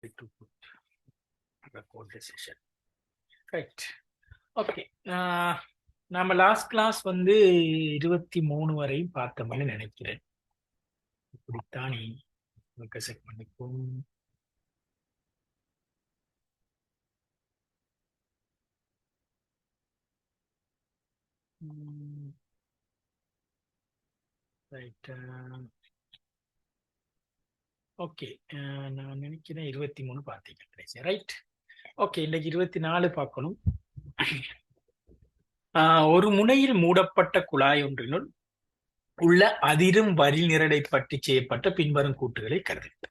to record the session. Right. Okay. நம்ம last class வந்து 23 வரையும் பார்த்தோம்னு நினைக்கிறேன். இப்படித்தானே செக் பண்ணிப்போம். ரைட். ஓகே, நான் நினைக்கிறேன் 23 பார்த்தீங்க. ரைட். ஓகே, இன்னைக்கு 24 பார்க்கணும். ஒரு முனையில் மூடப்பட்ட குழாய் ஒன்றினுள் உள்ள அதிரும் வரி நிரடை பற்றி செய்யப்பட்ட பின்வரும் கூட்டுகளை கருதுகிறது.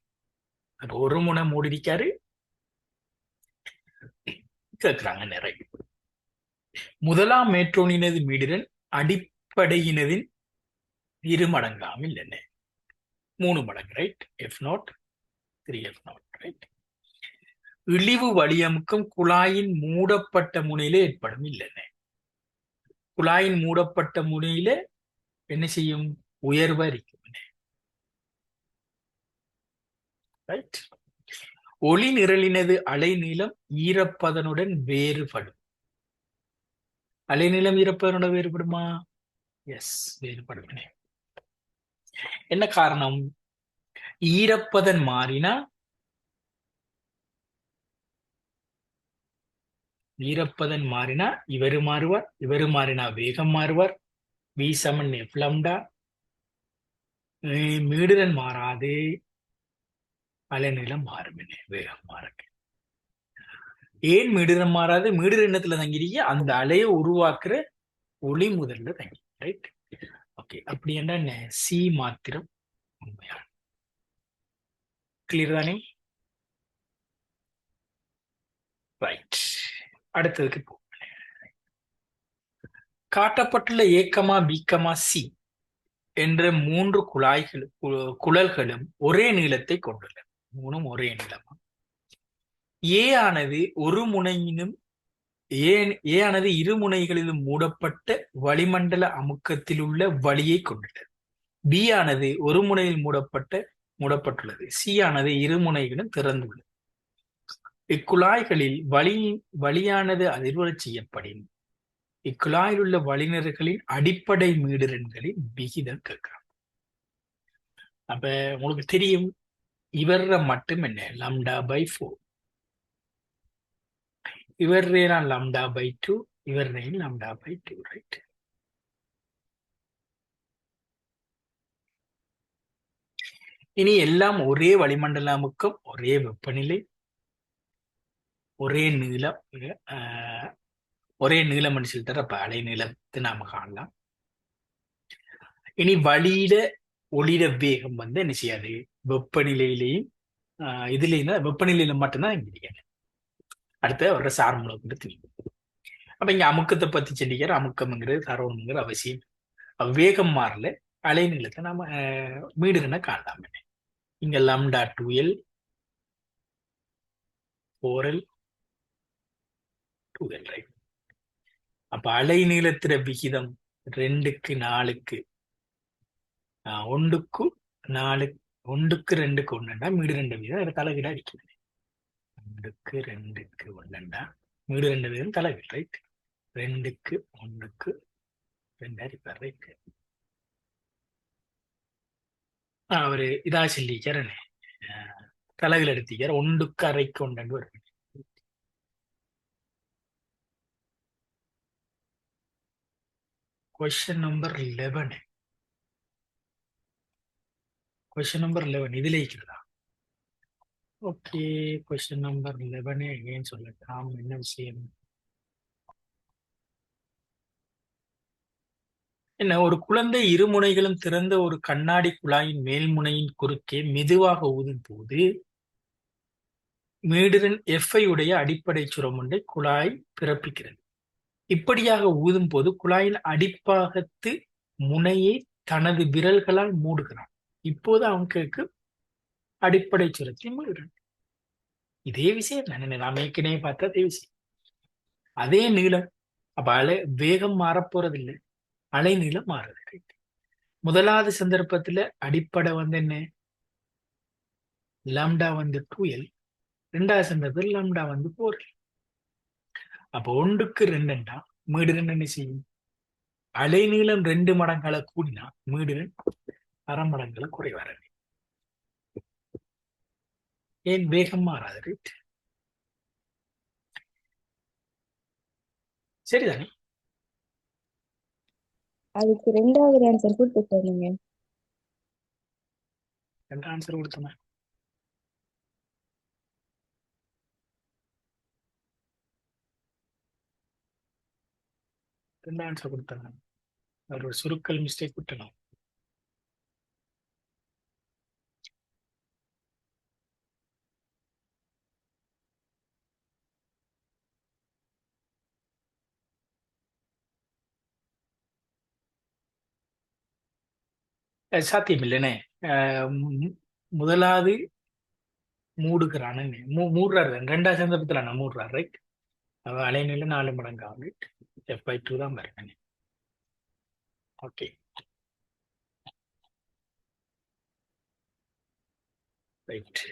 அப்ப ஒரு முனை மூடிருக்காரு, கேட்கிறாங்க நிறைய. முதலாம் மேற்றோனினது மீடிரன் அடிப்படையினதின் இருமடங்காமல் என்ன? 3 மடங்கு. ரைட். F0 3F0. ரைட். இழிவு வழியமுக்கம் குழாயின் மூடப்பட்ட முனையில ஏற்படும் இல்லைன்னு. குழாயின் மூடப்பட்ட முனையில என்ன செய்யும்? உயர்வரிக்கும். ரைட். ஒளி நிரலினது அலைநீளம் ஈரப்பதனுடன் வேறுபடும். அலைநீளம் ஈரப்பதனுடன் வேறுபடுமா? எஸ், வேறுபடும். என்ன காரணம்? ஈரப்பதன் மாறினா இவரு மாறுவார், இவரு மாறினா வேகம் மாறுவார். V சமன் F lambda. மீடுரன் மாறாது, அலைநீளம் மாறும். வேகம் மாறுங்க. ஏன் மீடுரம் மாறாது? மீடுர எண்ணத்துல தங்கிருக்க அந்த அலையை உருவாக்குற ஒளி முதல்ல தங்கி. ரைட். ஓகே, அப்படி என்ன சி மாத்திரம் உண்மையான. கிளியர் தானே? ரைட். அடுத்ததுக்கு போ. காட்டப்பட்டுள்ள ஏக்கமா பிகமா சி என்ற 3 குழல்களும் ஒரே நீளத்தை கொண்டுள்ளன. 3 ஒரே நீளமா? ஏ ஆனது இரு முனைகளிலும் மூடப்பட்ட வளிமண்டல அமுக்கத்தில் உள்ள வழியை கொண்டுள்ளது. பி ஆனது ஒரு முனையில் மூடப்பட்டுள்ளது. சி ஆனது இரு முனைகளும் திறந்துள்ளது. இக்குழாய்களில் வழியானது அதிர்வரச் செய்யப்படின் இக்குழாயில் உள்ள வழிநர்களின் அடிப்படை மீடுரன்களின் விகிதம் கேட்கிறான். அப்ப உங்களுக்கு தெரியும், இவர மட்டும் என்ன λ/4, இவர்னா λ/2, இவர்னையும் λ/2. ரைட். இனி எல்லாம் ஒரே வளிமண்டல அமுக்கம், ஒரே வெப்பநிலை, ஒரே நீளம். ஒரே நீளம் சொல்லிட்டு அப்ப அலை நீளத்தை நாம காணலாம். இனி வழியில ஒளிர வேகம் வந்து என்ன செய்யாது? வெப்பநிலையிலையும் இதுல வெப்பநிலையில மட்டும்தான் இங்க. அடுத்து அவரோட சார்முறை கொண்டு தெரியும். அப்ப இங்க அமுக்கத்தை பத்தி சொல்லிக்கிற அமுக்கம்ங்கிறது சரவணுங்கிற அவசியம். வேகம் மாறல, அலை நீளத்தை நாம மீடுகன காணலாம். இங்க λ2L 4L 2L. ரைட். அப்ப அலை நீளத்திற விகிதம் 2க்கு 4க்கு 1க்கு 4 1க்கு 2க்கு 1 மீடு 2 வீதம் தலைகீழா அடிக்குது. 2க்கு 2க்கு 1 மீடு 2 வீதம் தலைகீழ். ரைட். 2க்கு 1க்கு 2 அடிப்பார். ரைட். அவரு இதா சொல்லிக்கிறேன், தலைகள் எடுத்திக்கிற 1க்கு அரைக்கு 1 வரும். Question number 11. Question number 11 இதுல இருக்கிறதா? ஓகே, question number 11 again சொல்லலாம். என்ன விஷயம்? என்ன, ஒரு குழந்தை இருமுனைகளும் திறந்த ஒரு கண்ணாடி குழாயின் மேல்முனையின் குறுக்கே மெதுவாக ஊதும் போது மீடுரன் எஃப்ஐ உடைய அடிப்படை சுரம் ஒன்றை குழாய் பிறப்பிக்கிறது. இப்படியாக ஊதும் போது குழாயின் அடிப்பாகத்து முனையை தனது விரல்களால் மூடுகிறான். இப்போது அவனுக்கு அடிப்படை சுரத்தை மூடுகிறான். இதே விஷயம் தானே நாம் ஏற்கனவே பார்த்த அதே விஷயம், அதே நீளம். அப்ப வேகம் மாறப்போறதில்லை, அலை நீளம் மாறுது. முதலாவது சந்தர்ப்பத்துல அடிப்படை வந்து என்ன? லாம்டா வந்து 2L, ரெண்டாவது சந்தர்ப்பத்தில் லம்டா வந்து 4. அப்போ ஒன்றுக்கு ரெண்டுண்டா மீடுரன் என்ன செய்யும்? அலைநீளம் 2 மடங்களை கூடினா மீடுரன் அரை மடங்களை குறைவாரு. ஏன் வேகம் மாறாது? ரைட், சரிதானே? அதுக்கு ரெண்டாவது ஆன்சர் கொடுத்து நீங்க. ரெண்டு ஆன்சர் கொடுத்தோமே. ரெண்டு ஆன்சர் கொடுத்தாங்க. ஒரு சுருக்கல் மிஸ்டேக் விட்டணும். சாத்தியம் இல்லைனே. முதலாவது மூடுகிறான்னு மூடுறாரு. ரெண்டாவது சந்தர்ப்பத்தில் நான் மூடுறாரு. ரைட், அலைநிலை 4 மடங்கு ஆகுது. F/2 தான் பாருங்க. Okay, right.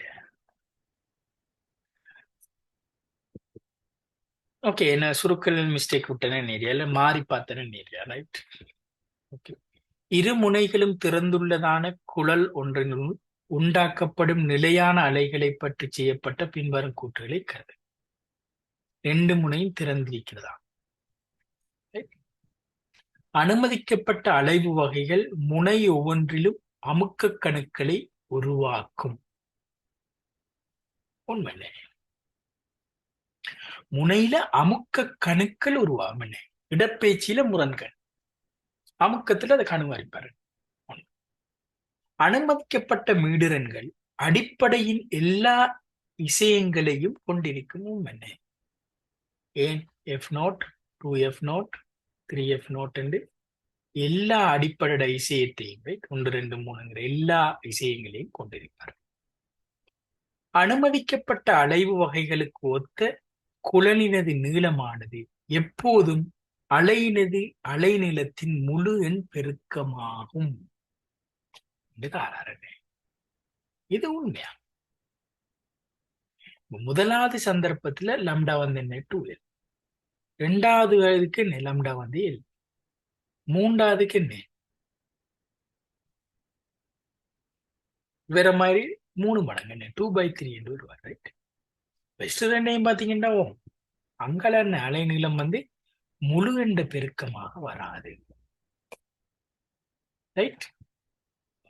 ஓகே, என்ன சுருக்கல் மிஸ்டேக் விட்டேன்னு ஏரியா இல்லை மாறி பார்த்தேன்னு ஏரியா. Right, okay. இரு முனைகளும் திறந்துள்ளதான குழல் ஒன்றினுள் உண்டாக்கப்படும் நிலையான அலைகளை பற்றி செய்யப்பட்ட பின்வரும் கூற்றுகளை கருது. 2 முனையும் திறந்திருக்கிறதா? அனுமதிக்கப்பட்ட அலைவு வகைகள் முனை ஒவ்வொன்றிலும் அமுக்க கணுக்களை உருவாக்கும். உண்மை. முனையில அமுக்க கணுக்கள் உருவாகும். இடப்பெயர்ச்சியில முரண்கள், அமுக்கத்துல அதை கணுவாரிப்பாரு. அனுமதிக்கப்பட்ட மீடிரன்கள் அடிப்படையின் எல்லா இசையங்களையும் கொண்டிருக்கும். உண்மை. ஏன் F0, 2F0, 3F0 என்று எல்லா அடிப்படை இசையத்தையும் 1, 2, 3 எல்லா இசையங்களையும் கொண்டிருப்பார். அனுமதிக்கப்பட்ட அலைவு வகைகளுக்கு ஒத்த குழலினது நீளமானது எப்போதும் அலைநீளத்தின் முழு எண் பெருக்கமாகும். இது உண்மையா? முதலாவது சந்தர்ப்பத்துல லம்டா வந்து என்ன? 2L. ரெண்டாவது இதுக்கு என்ன? லம்டா வந்து L. மூன்றாவதுக்கு என்ன? வேற மாதிரி 3 மடங்கு என்ன? 2/3 என்று வருவார். ரைட், பெஸ்ட் ரெண்டையும் பாத்தீங்கன்னா அங்கல அலைநீளம் வந்து முழு என்ற பெருக்கமாக வராது. ரைட்,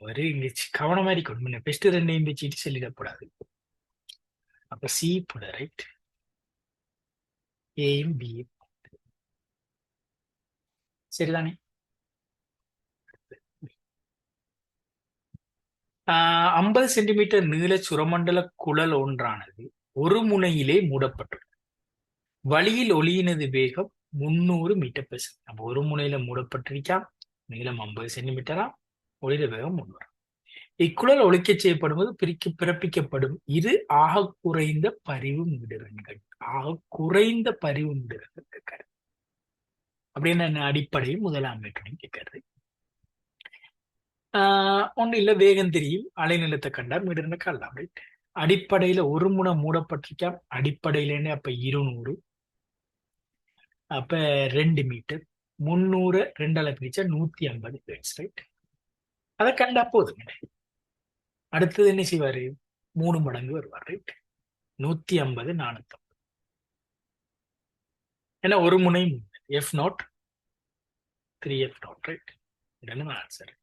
ஒரு இங்க கவனமா இருக்கணும். பெஸ்ட் ரெண்டையும் வச்சுட்டு சொல்லிடக்கூடாது. அப்ப சி போல. ரைட், ஏயும் பி சரிதானே? 50 சென்டிமீட்டர் நீள சுரமண்டல குழல் ஒன்றானது ஒரு முனையிலே மூடப்பட்டுள்ளது. வழியில் ஒளியினது வேகம் 300 மீட்டர்/s. நம்ம ஒரு முனையில மூடப்பட்டிருக்கா, நீளம் 50 சென்டிமீட்டரா, ஒளிர வேகம் 300. இக்குழல் ஒழிக்க செய்யப்படும்போது பிறப்பிக்கப்படும் இரு ஆக குறைந்த பரிவு மீடிரன்கள். ஆக குறைந்த பரிவு மீடிரன்கள் கேட்காரு. அப்படின்னு அடிப்படையில் முதலாம் மீட்டரையும் கேட்கறது. ஒன்றும் இல்லை, வேகம் தெரியும், அலைநிலத்தை கண்டா மீடிரனை காணலாம். ரைட், அடிப்படையில ஒரு முனை மூடப்பட்டிருக்கா, அடிப்படையிலேன்னு அப்ப 200, அப்ப 2 மீட்டர், 300 2ஆல பிரிச்சா 150 ஹெர்ட்ஸ். ரைட், அதை கண்டா போதும். அடுத்தது என்ன செய்வாரு? 3 மடங்கு வருவார். ரைட், 150 450. ஏன்னா ஒரு முனை F0, 3F0. ரைட், இதுன்னு ஆன்சர்.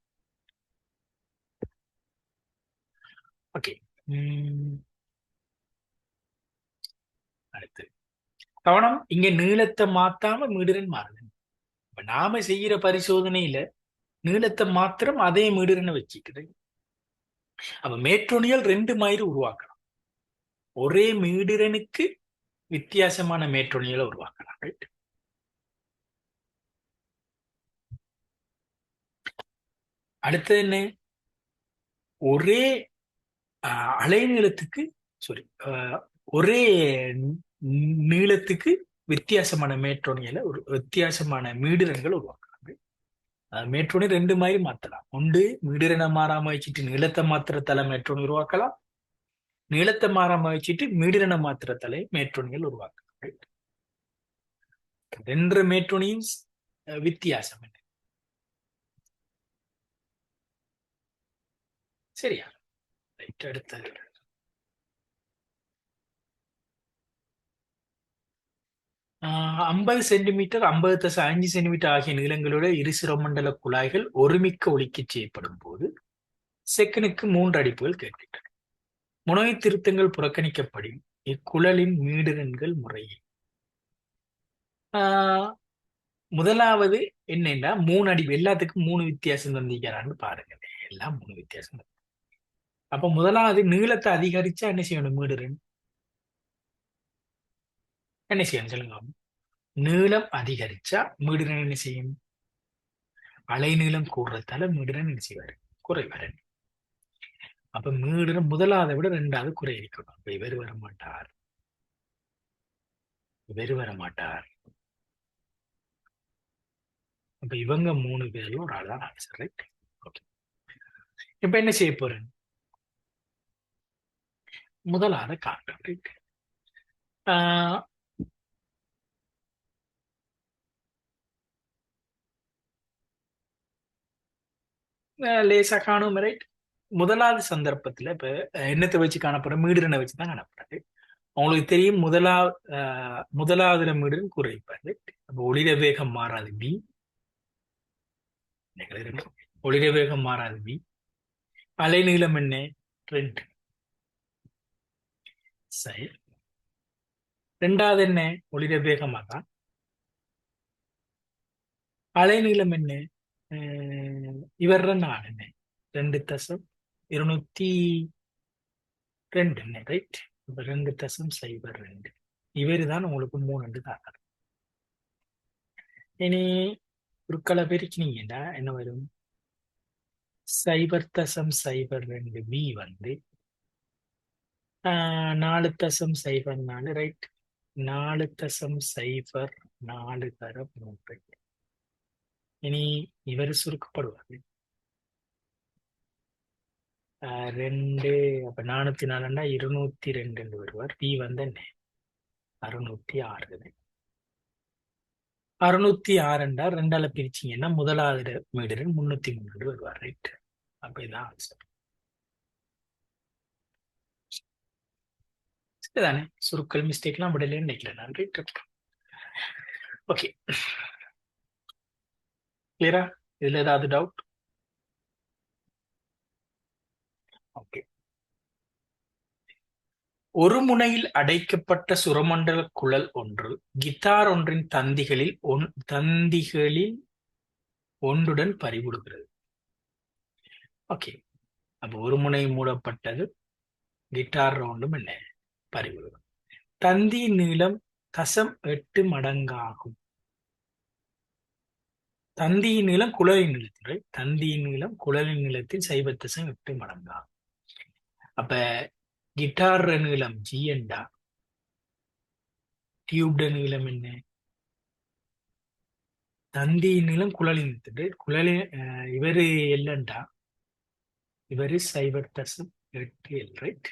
ஓகே, அடுத்து கவனம். இங்க நீளத்தை மாத்தாம மீடிரன் மாறுது. இப்ப நாம செய்யற பரிசோதனையில நீளத்தை மாத்திரம் அதே மீடிரனை வச்சுக்குது. அப்ப மேட்ரோனியல் 2 மாதிரி உருவாக்கலாம். ஒரே மீடிரனுக்கு வித்தியாசமான மேட்ரோனியலை உருவாக்கலாம். ரைட், அடுத்தது என்ன? ஒரே அலைநீளத்துக்கு ஒரே நீளத்துக்கு வித்தியாசமான மேட்ரோனியலை வித்தியாசமான மீடிரன்கள் உருவாக்கலாம். மேட்ரோனி 2 மாதிரி மாத்தலாம். ஒன்று மீடிரனை மாறாம வச்சுட்டு நீளத்தை மாத்திரத்தால மேட்ரோனி உருவாக்கலாம். நீளத்தை மாறாம வச்சுட்டு மீடிரனை மாத்திரத்தாலே மேற்றோனிகள் உருவாக்குது. Right? ரெண்டு மேற்றோனியும் வித்தியாசம் என்ன? சரியா? ரைட். அடுத்தது 50 சென்டிமீட்டர் 50 தசம் 5 சென்டிமீட்டர் ஆகிய நீளங்களோட இரு சிரமண்டல குழாய்கள் ஒருமிக்க ஒலிக்கச் செய்யப்படும் போது செகண்டுக்கு 3 அடிப்புகள் கேட்கின்றன. முனை திருத்தங்கள் புறக்கணிக்கப்படும் இக்குழலின் மீடிரன்கள் முறையே. ஆஹ் முதலாவது என்னன்னா 3 அடி, எல்லாத்துக்கும் 3 வித்தியாசம் தந்திக்கிறான்னு பாருங்க. எல்லாம் 3 வித்தியாசம். அப்ப முதலாவது நீளத்தை அதிகரிச்சா என்ன செய்யணும்? மீடுறன் என்ன செய்யணும் சொல்லுங்க. நீளம் அதிகரிச்சா மீடுறன் என்ன செய்யும்? அலை நீளம் கூடுறதால மீடுறன் என்ன செய்வாரு? குறைவாரு. அப்ப மீடுறன் முதலாவதை விட ரெண்டாவது குறை இருக்கணும். அப்ப இவர் வர மாட்டார், இவர் வர மாட்டார். அப்ப இவங்க 3 பேர்ல ஒரு ஆள் தான் ஆன்சர். ரைட். ஓகே. இப்ப என்ன செய்ய போறேன்? முதலாவது காட்டுறேன். ரைட். ஆஹ் லேசா காணும். ரைட். முதலாவது சந்தர்ப்பத்துல இப்ப என்னத்தை வச்சு காணப்படுற? மீடுறனை வச்சு தான் காணப்படுறது. உங்களுக்கு தெரியும் முதலாவது மீடுன்னு குறைப்பாரு. அப்ப ஒளிர வேகம் மாறாது பி. ஒளிர வேகம் மாறாது பி. அலைநீளம் என்ன? 2. சரி. ரெண்டாவது என்ன? ஒளிர வேகமா தான். அலைநீளம் என்ன? இவர் 4 என்ன? 2 தசம் 202 என்ன? ரைட். இப்ப 2 தசம் 02. இவரு தான் உங்களுக்கு 3 தான். இனி குறுக்களை பெருக்கினீங்கன்னா என்ன வரும்? 0.02 பி வந்து 4.04. ரைட். 4.04 தர 3. இனி இவர் சுருக்கப்படுவார். 2. அப்ப 404 202 வருவார். பி வந்து என்ன? 606. 606 ரெண்டால பிரிச்சீங்கன்னா முதலாவது மீடர் 303 வருவார். ரைட். அப்ப இதான் ஆன்சர். சரிதானே? சுருக்கல் மிஸ்டேக்லாம் விடல நினைக்கிறேன் நான். ரைட். ஓகே. கிளியரா? இதுல ஏதாவது டவுட்? ஓகே. ஒரு முனையில் அடைக்கப்பட்ட சுரமண்டல குழல் ஒன்று கிட்டார் ஒன்றின் தந்திகளில் ஒன்றுடன் பறிகொடுக்கிறது. ஓகே. அப்ப ஒரு முனை மூடப்பட்டது, கிட்டார் ரவுண்டும் என்ன? பறிகொடுக்கும். தந்தி நீளம் 0.8 மடங்காகும். தந்தியின் நீளம் குழலின் நீளத்தில், தந்தியின் நீளம் குழலின் நீளத்தில் 0.8 மடங்காகும். அப்ப கிட்டார் நீளம் ஜி என்றா டியூப்ட நீளம் என்ன? தந்தியின் நீளம் குழலின் நீளத்தில், குழலின் இவரு எல்லண்டா இவரு 0.8 எல். ரைட்.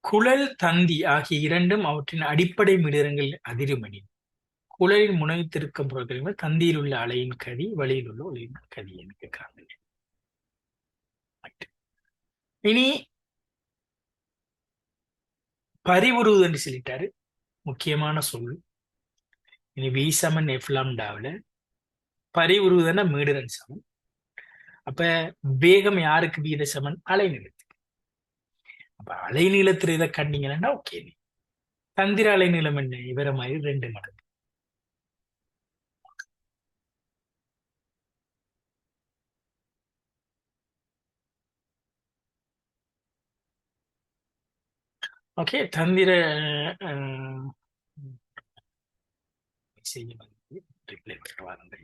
குழல் தந்தி ஆகிய இரண்டும் அவற்றின் அடிப்படை மிடிரங்கள் அதிர்வெண். குழலின் முனை திருக்கம் பொருட்கள் தந்தியில் உள்ள அலையின் கதி, வழியில் உள்ள ஒளியின் கதி என்று கேட்கிறாங்க. இனி பறிவுறுவது என்று சொல்லிட்டாரு, முக்கியமான சொல். இனி வி சமன் எஃப் லாம்டாவில் பறிவுறுவதுன்னா மீடுரன் சமன். அப்ப வேகம் யாருக்கு வீத சமன்? அலைநீளத்துக்கு. அப்ப அலைநீளத்துல இதை கண்டீங்கன்னா ஓகே. தந்திர அலைநீளம் என்ன? இவர மாதிரி 2 மடங்கு. ஓகே. தந்திர செய்ய வந்து ரிப்ளை பண்ணுவாங்க.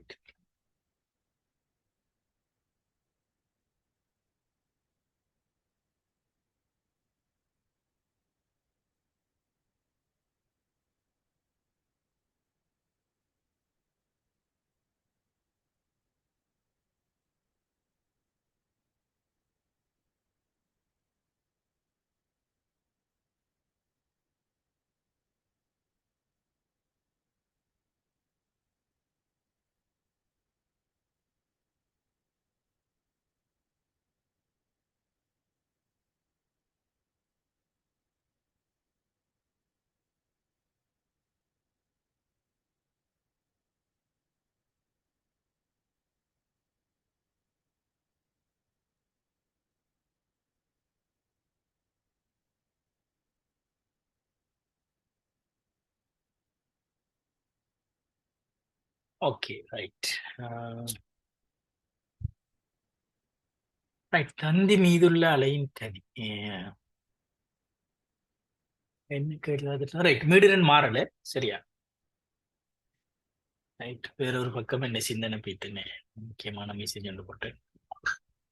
Okay right. ரைட், தந்தி மீதுள்ள அலையின் கதி. என்ன கேள்வி? ரைட், மீடிரன் மாறல. சரியா? ரைட், வேறொரு பக்கம் என்ன சிந்தனை போயிட்டுன்னு முக்கியமான மெசேஜ் ஒன்று போட்டு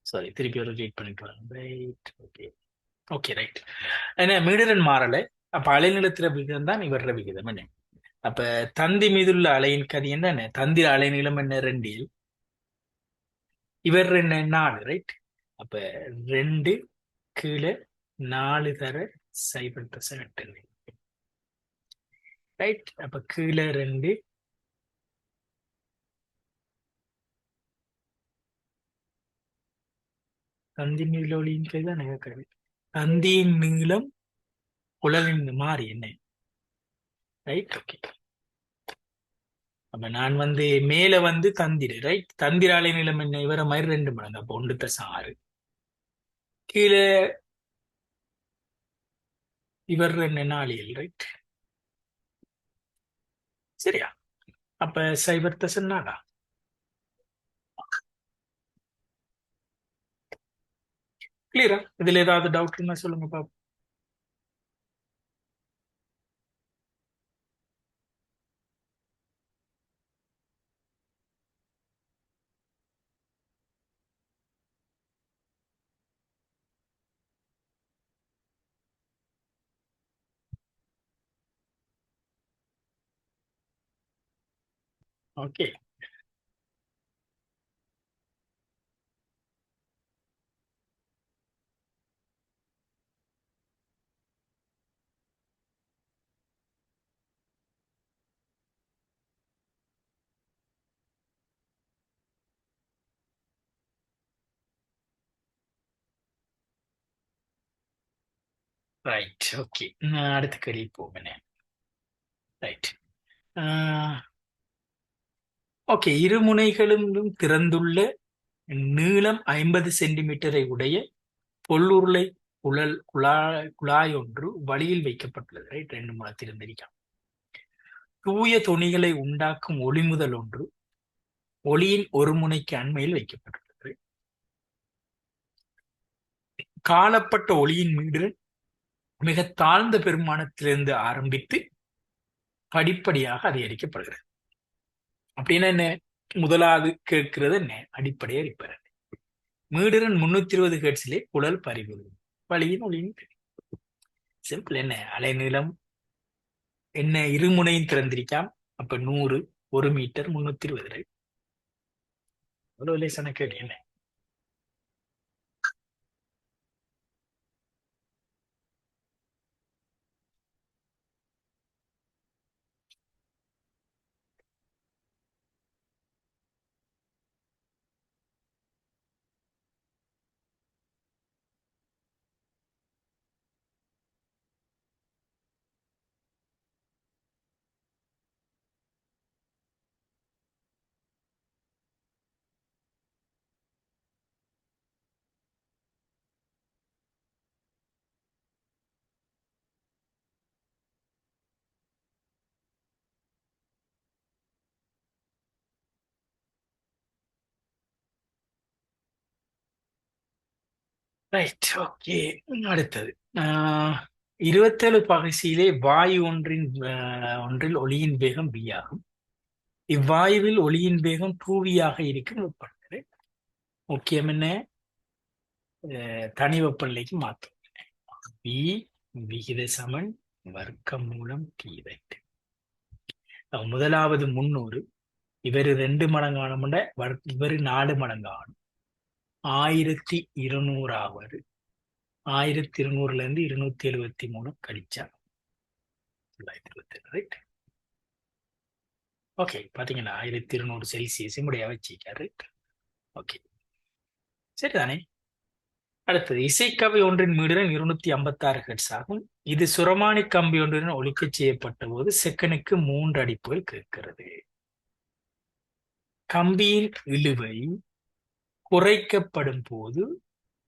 சாரி, திருப்பி ஒரு ரீட் பண்ணிட்டு வரேன். Right, okay. Okay right. ஏன்னா மீடிரன் மாறல, அப்ப அலைநிலத்தில விகிதம் தான் இவர விகிதம் என்ன. அப்ப தந்தி மீதுள்ள அலையின் கதி என்ன? தந்தி அலைநீளம் என்ன? 2, இவர் என்ன? 4. ரைட். அப்ப 2 கீழே 4 தர 0.8. ரைட். அப்ப கீழே 2, தந்தி நீள ஒளியின் கதி தான் கவி. தந்தியின் நீளம் குழலின் மாறி என்ன? Right, okay. அப்ப நான் மேல தந்திர. ரைட், தந்திர அலைநீளம் என்ன? இவர மாதிரி 2 மடங்கு. அப்ப 1+6. கீழே இவர் என்ன? 4. ரைட், சரியா? அப்ப 0.4. கிளியரா? இதுல ஏதாவது டவுட் இருந்தா சொல்லுங்க பாப்போம். Okay right, okay. நான் அடுத்த கேள்வி போவேன். ரைட். ஓகே, இரு முனைகளும் திறந்துள்ள நீளம் 50 சென்டிமீட்டரை உடைய பொல்லுருளை குழாய் ஒன்று வழியில் வைக்கப்பட்டுள்ளது. ரைட், 2 முறை திறந்திருக்கான். தூய தொனிகளை உண்டாக்கும் ஒளிமுதல் ஒன்று ஒளியின் ஒரு முனைக்கு அண்மையில் வைக்கப்பட்டுள்ளது. காணப்பட்ட ஒளியின் மீது மிக தாழ்ந்த பெருமானத்திலிருந்து ஆரம்பித்து படிப்படியாக அதிகரிக்கப்படுகிறது. அப்படின்னா என்ன? முதலாவது கேட்கிறது என்ன? அடிப்படையை இருப்பது. மீடிரன் 320 ஹெர்ட்ஸிலே குழல் பறிவது வழியின் ஒளியின் சிம்பிள். என்ன? அலைநீளம் என்ன? இருமுனையும் திறந்திருக்காம். அப்ப 100, 1 மீட்டர், 320. அவ்வளவு லேசான கேள்வி என்ன? Right, okay. அடுத்தது 27 பகுதியிலே வாயு ஒன்றில் ஒளியின் வேகம் v ஆகும். இவ்வாயுவில் ஒளியின் வேகம் 2v ஆக இருக்கும் வெப்பநிலை. முக்கியம் என்ன? தனி வெப்பநிலைக்கு மாற்றும். v விகித சமன் வர்க்கம் மூலம் t. ரைட். முதலாவது 300, இவரு 2 மடங்கான இவரு 4 மடங்கான 1200 ஆவது. 1200ல இருந்து 273 கழிச்சா 927. Right, okay. பாத்தீங்கன்னா 1200 செல்சியஸ் முடிய வச்சிருக்காரு. ஓகே, சரிதானே? அடுத்தது இசைக்கவி ஒன்றின் மீடிரன் 256 ஹெர்ட்ஸ் ஆகும். இது சுரமானி கம்பி ஒன்றின் ஒலிக்க செய்யப்பட்ட போது செகனுக்கு 3 அடிப்புகள் கேட்கிறது. கம்பியின் இழுவை குறைக்கப்படும் போது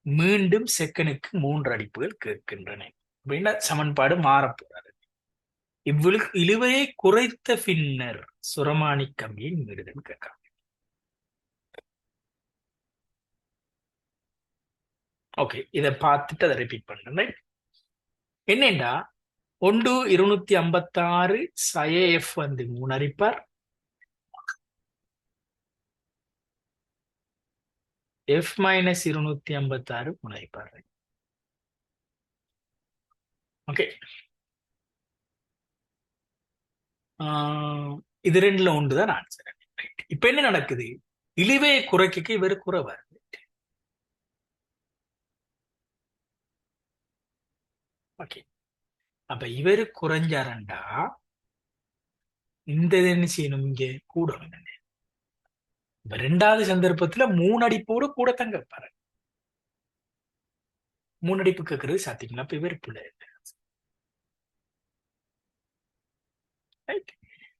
மீண்டும் செகனுக்கு 3 அடிப்புகள் கேட்கின்றன. அப்படின்னா சமன்பாடு மாறப்போறாரு. இழுவையை குறைத்த பின்னர் சுரமானி கம்பியின் மீடுதல் கேட்கலாம். ஓகே, இதை பார்த்துட்டு அதை ரிப்பீட் பண்றேன். என்னண்டா 1 256 சய வந்து 3 அரிப்பார், எஃப் மைனஸ் 256 3 அரிப்பார். ஓகே, இது ரெண்டுல ஒன்றுதான் ஆன்சர். இப்ப என்ன நடக்குது? இழிவையை குறைக்க இவர் குறைவார். ஓகே, அப்ப இவரு குறைஞ்சாரண்டா இந்த இது என்ன செய்யணும்? இங்க கூடணும். இப்ப ரெண்டாவது சந்தர்ப்பத்துல 3 அடிப்போடு கூட தங்க வைப்பாரு. 3 அடிப்பு கேட்கறது சாத்தியங்களா? அப்ப இவர் பிள்ளை.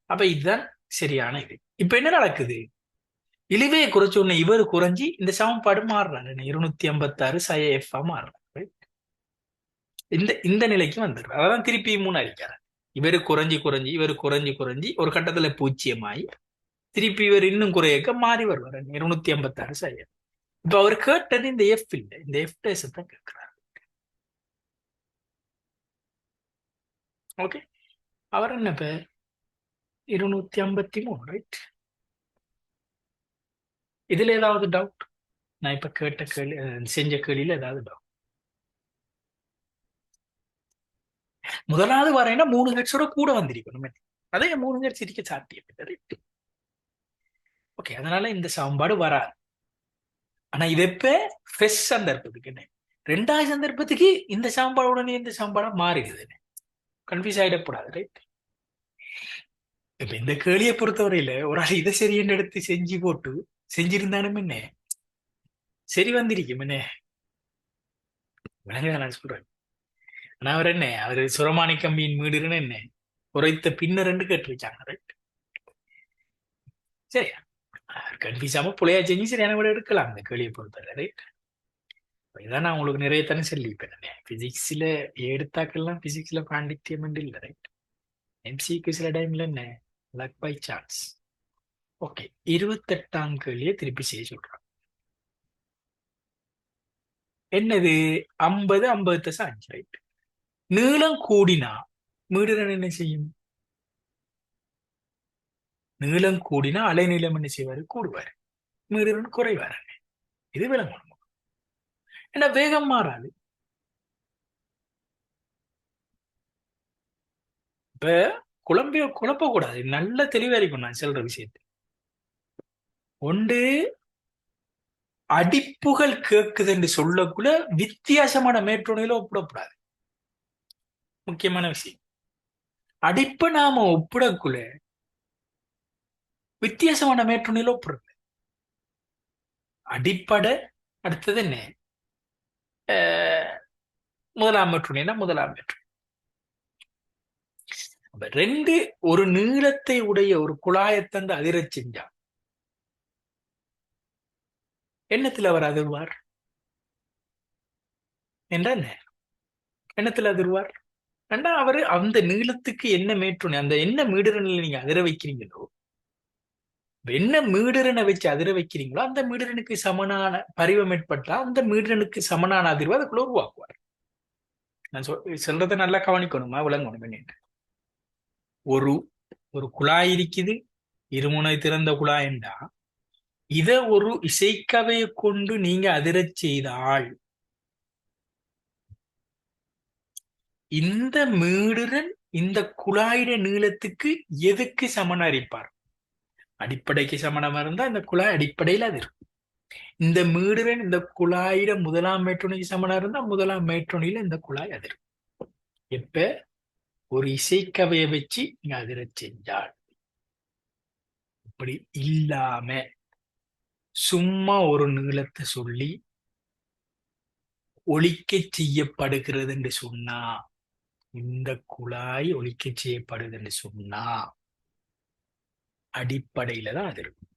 அப்ப இதுதான் சரியான இது. இப்ப என்ன நடக்குது? இழிவையை குறைச்ச உடனே இவர் குறைஞ்சி இந்த சமன்பாடு மாறுறாரு. 256 சய எஃப் மாறுறாரு. இந்த இந்த நிலைக்கு வந்துடுறாரு. அதான் திருப்பி 3 அடிக்கிறார். இவரு குறைஞ்சி குறைஞ்சி இவர் குறைஞ்சி குறைஞ்சி ஒரு கட்டத்துல பூச்சியமாயி திருப்பி இவர் இன்னும் குறையக்க மாறி வருவார். 256 சய. இப்ப அவர் கேட்டது இந்த எஃப் இல்லை, இந்த எஃப் டேசத்தான் கேட்கிறார். ஓகே, அவர் என்ன பேர்? 253, ரைட்? இதுல ஏதாவது டவுட்? நான் இப்ப கேட்ட கேள்வி, செஞ்ச கேள்வியில ஏதாவது டவுட்? முதலாவது வரையினா 3 ஹெர்ட்ஸோட கூட வந்திருக்கணும். அதே 3 ஹெர்ட்ஸ் இருக்க சாத்தியம், ரைட்? ஓகே, அதனால இந்த சமன்பாடு வராது. ஆனா இது எப்ப ஃப்ரெஷ் சந்தர்ப்பத்துக்கு என்ன, ரெண்டாவது சந்தர்ப்பத்துக்கு இந்த சமன்பாடு உடனே இந்த சமன்பாடா மாறிடுது. கன்ஃபியூஸ் ஆயிடக்கூடாது, ரைட்? இப்ப இந்த கேள்வியை பொறுத்தவரையில ஒரு ஆள் இதை சரி என்று எடுத்து செஞ்சு போட்டு செஞ்சிருந்தானும் என்ன சரி வந்திருக்கும் என்ன விளங்க நான் சொல்றேன். ஆனா அவர் என்ன, அவரு சுரமானி கம்பியின் மீடுன்னு என்ன குறைத்த பின்னர் என்று கேட்டு வச்சாங்க, ரைட்? சரி, கன்ஃபியூஸ் புள்ளையா செஞ்சு சரியான விட எடுக்கலாம் இந்த கேள்வியை பொறுத்தவரை, ரைட்? இதான் நான் உங்களுக்கு நிறைய தானே சொல்லிப்பேன். பிசிக்ஸ்ல எடுத்தாக்கெல்லாம் பிசிக்ஸ்ல பாண்டித்யம் இல்லை, ரைட்? எம்சிக்கு சில டைம்ல என்ன லக் பை சான்ஸ். ஓகே, 28ஆம் கேள்வியை திருப்பி செய்ய சொல்றான். என்னது? 50 50 5, ரைட்? நீளம் கூடினா மீடுரன் என்ன செய்யும்? நீளம் கூடினா அலைநீளம் என்ன செய்வாரு? கூடுவாரு. மீடுரன் குறைவாரு. இது விளங்கணும். ஏன்னா வேகம் மாறாது. இப்ப குழப்பக்கூடாது. நல்ல தெளிவா இருக்கும் நான் சொல்ற விஷயத்தை. ஒன்று அடிப்புகள் கேக்குது என்று சொல்லக்குள்ள வித்தியாசமான மேற்றுணையில ஒப்பிடக்கூடாது. முக்கியமான விஷயம். அடிப்பை நாம ஒப்பிடக்குள்ள வித்தியாசமான மேற்றுணையில ஒப்பிடுறது. அடிப்படை அடுத்தது என்ன? முதலாம் மேற்றுணைனா முதலாம் மேற்று. ரெண்டு ஒரு நீளத்தை உடைய ஒரு குழாயத்தந்து அதிரச் செஞ்சா எண்ணத்தில் அவர் அதிர்வார் என்ற எண்ணத்தில் அதிர்வார். ஏண்டா அவரு அந்த நீளத்துக்கு என்ன மேற்றுணை, அந்த என்ன மீடுரனில் நீங்க அதிர வைக்கிறீங்களோ, என்ன மீடுரனை வச்சு அதிர வைக்கிறீங்களோ அந்த மீடுரனுக்கு சமனான பரிவம் ஏற்பட்டா அந்த மீடுரனுக்கு சமனான அதிர்வு அதுக்குள்ள உருவாக்குவார். நான் சொல்றதை நல்லா கவனிக்கணுமா, விளங்கணும். ஒரு ஒரு குழாய் இருக்குது, இருமுனை திறந்த குழாய்ண்டா இத ஒரு இசைக்கவையை கொண்டு நீங்க அதிரச் செய்தால் இந்த மீடுரன் இந்த குழாயிட நீளத்துக்கு எதுக்கு சமன் அரிப்பார்? அடிப்படைக்கு சமணமா இருந்தா இந்த குழாய் அடிப்படையில் அது இருக்கும். இந்த மீடுரன் இந்த குழாயிட முதலாம் மேற்றுணைக்கு சமனா இருந்தா முதலாம் மேற்றுணையில இந்த குழாய் அது இருக்கும். எப்ப ஒரு இசைக்கவையை வச்சு நீங்க அதிரச் செஞ்சால், இப்படி இல்லாம சும்மா ஒரு நீளத்தை சொல்லி ஒலிக்க செய்யப்படுகிறது என்று சொன்னா, இந்த குழாய் ஒலிக்க செய்யப்படுது என்று சொன்னா அடிப்படையில தான் அது இருக்கும்.